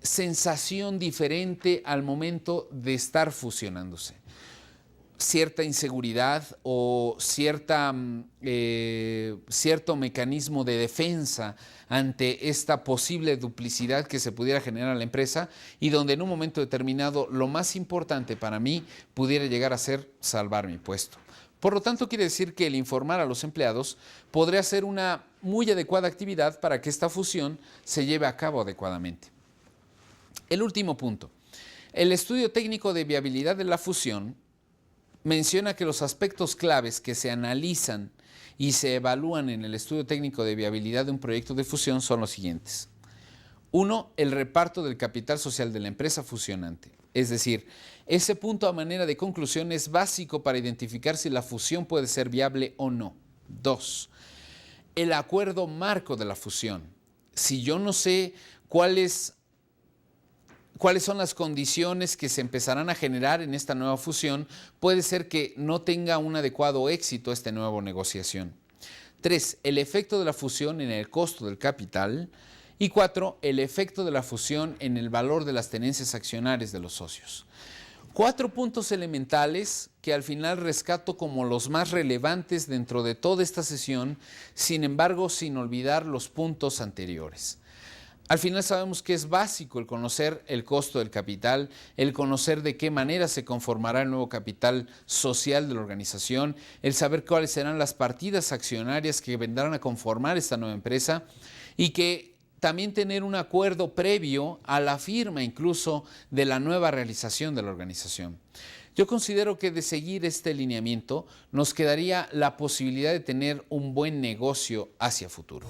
sensación diferente al momento de estar fusionándose. Cierta inseguridad o cierto mecanismo de defensa ante esta posible duplicidad que se pudiera generar en la empresa y donde en un momento determinado lo más importante para mí pudiera llegar a ser salvar mi puesto. Por lo tanto, quiere decir que el informar a los empleados podría ser una muy adecuada actividad para que esta fusión se lleve a cabo adecuadamente. El último punto. El estudio técnico de viabilidad de la fusión menciona que los aspectos claves que se analizan y se evalúan en el estudio técnico de viabilidad de un proyecto de fusión son los siguientes. 1. El reparto del capital social de la empresa fusionante. Es decir, ese punto a manera de conclusión es básico para identificar si la fusión puede ser viable o no. 2. El acuerdo marco de la fusión. Si yo no sé cuáles son las condiciones que se empezarán a generar en esta nueva fusión, puede ser que no tenga un adecuado éxito esta nueva negociación. 3. El efecto de la fusión en el costo del capital. Y 4. El efecto de la fusión en el valor de las tenencias accionarias de los socios. 4 puntos elementales que al final rescato como los más relevantes dentro de toda esta sesión, sin embargo, sin olvidar los puntos anteriores. Al final sabemos que es básico el conocer el costo del capital, el conocer de qué manera se conformará el nuevo capital social de la organización, el saber cuáles serán las partidas accionarias que vendrán a conformar esta nueva empresa y que también tener un acuerdo previo a la firma incluso de la nueva realización de la organización. Yo considero que de seguir este lineamiento nos quedaría la posibilidad de tener un buen negocio hacia futuro.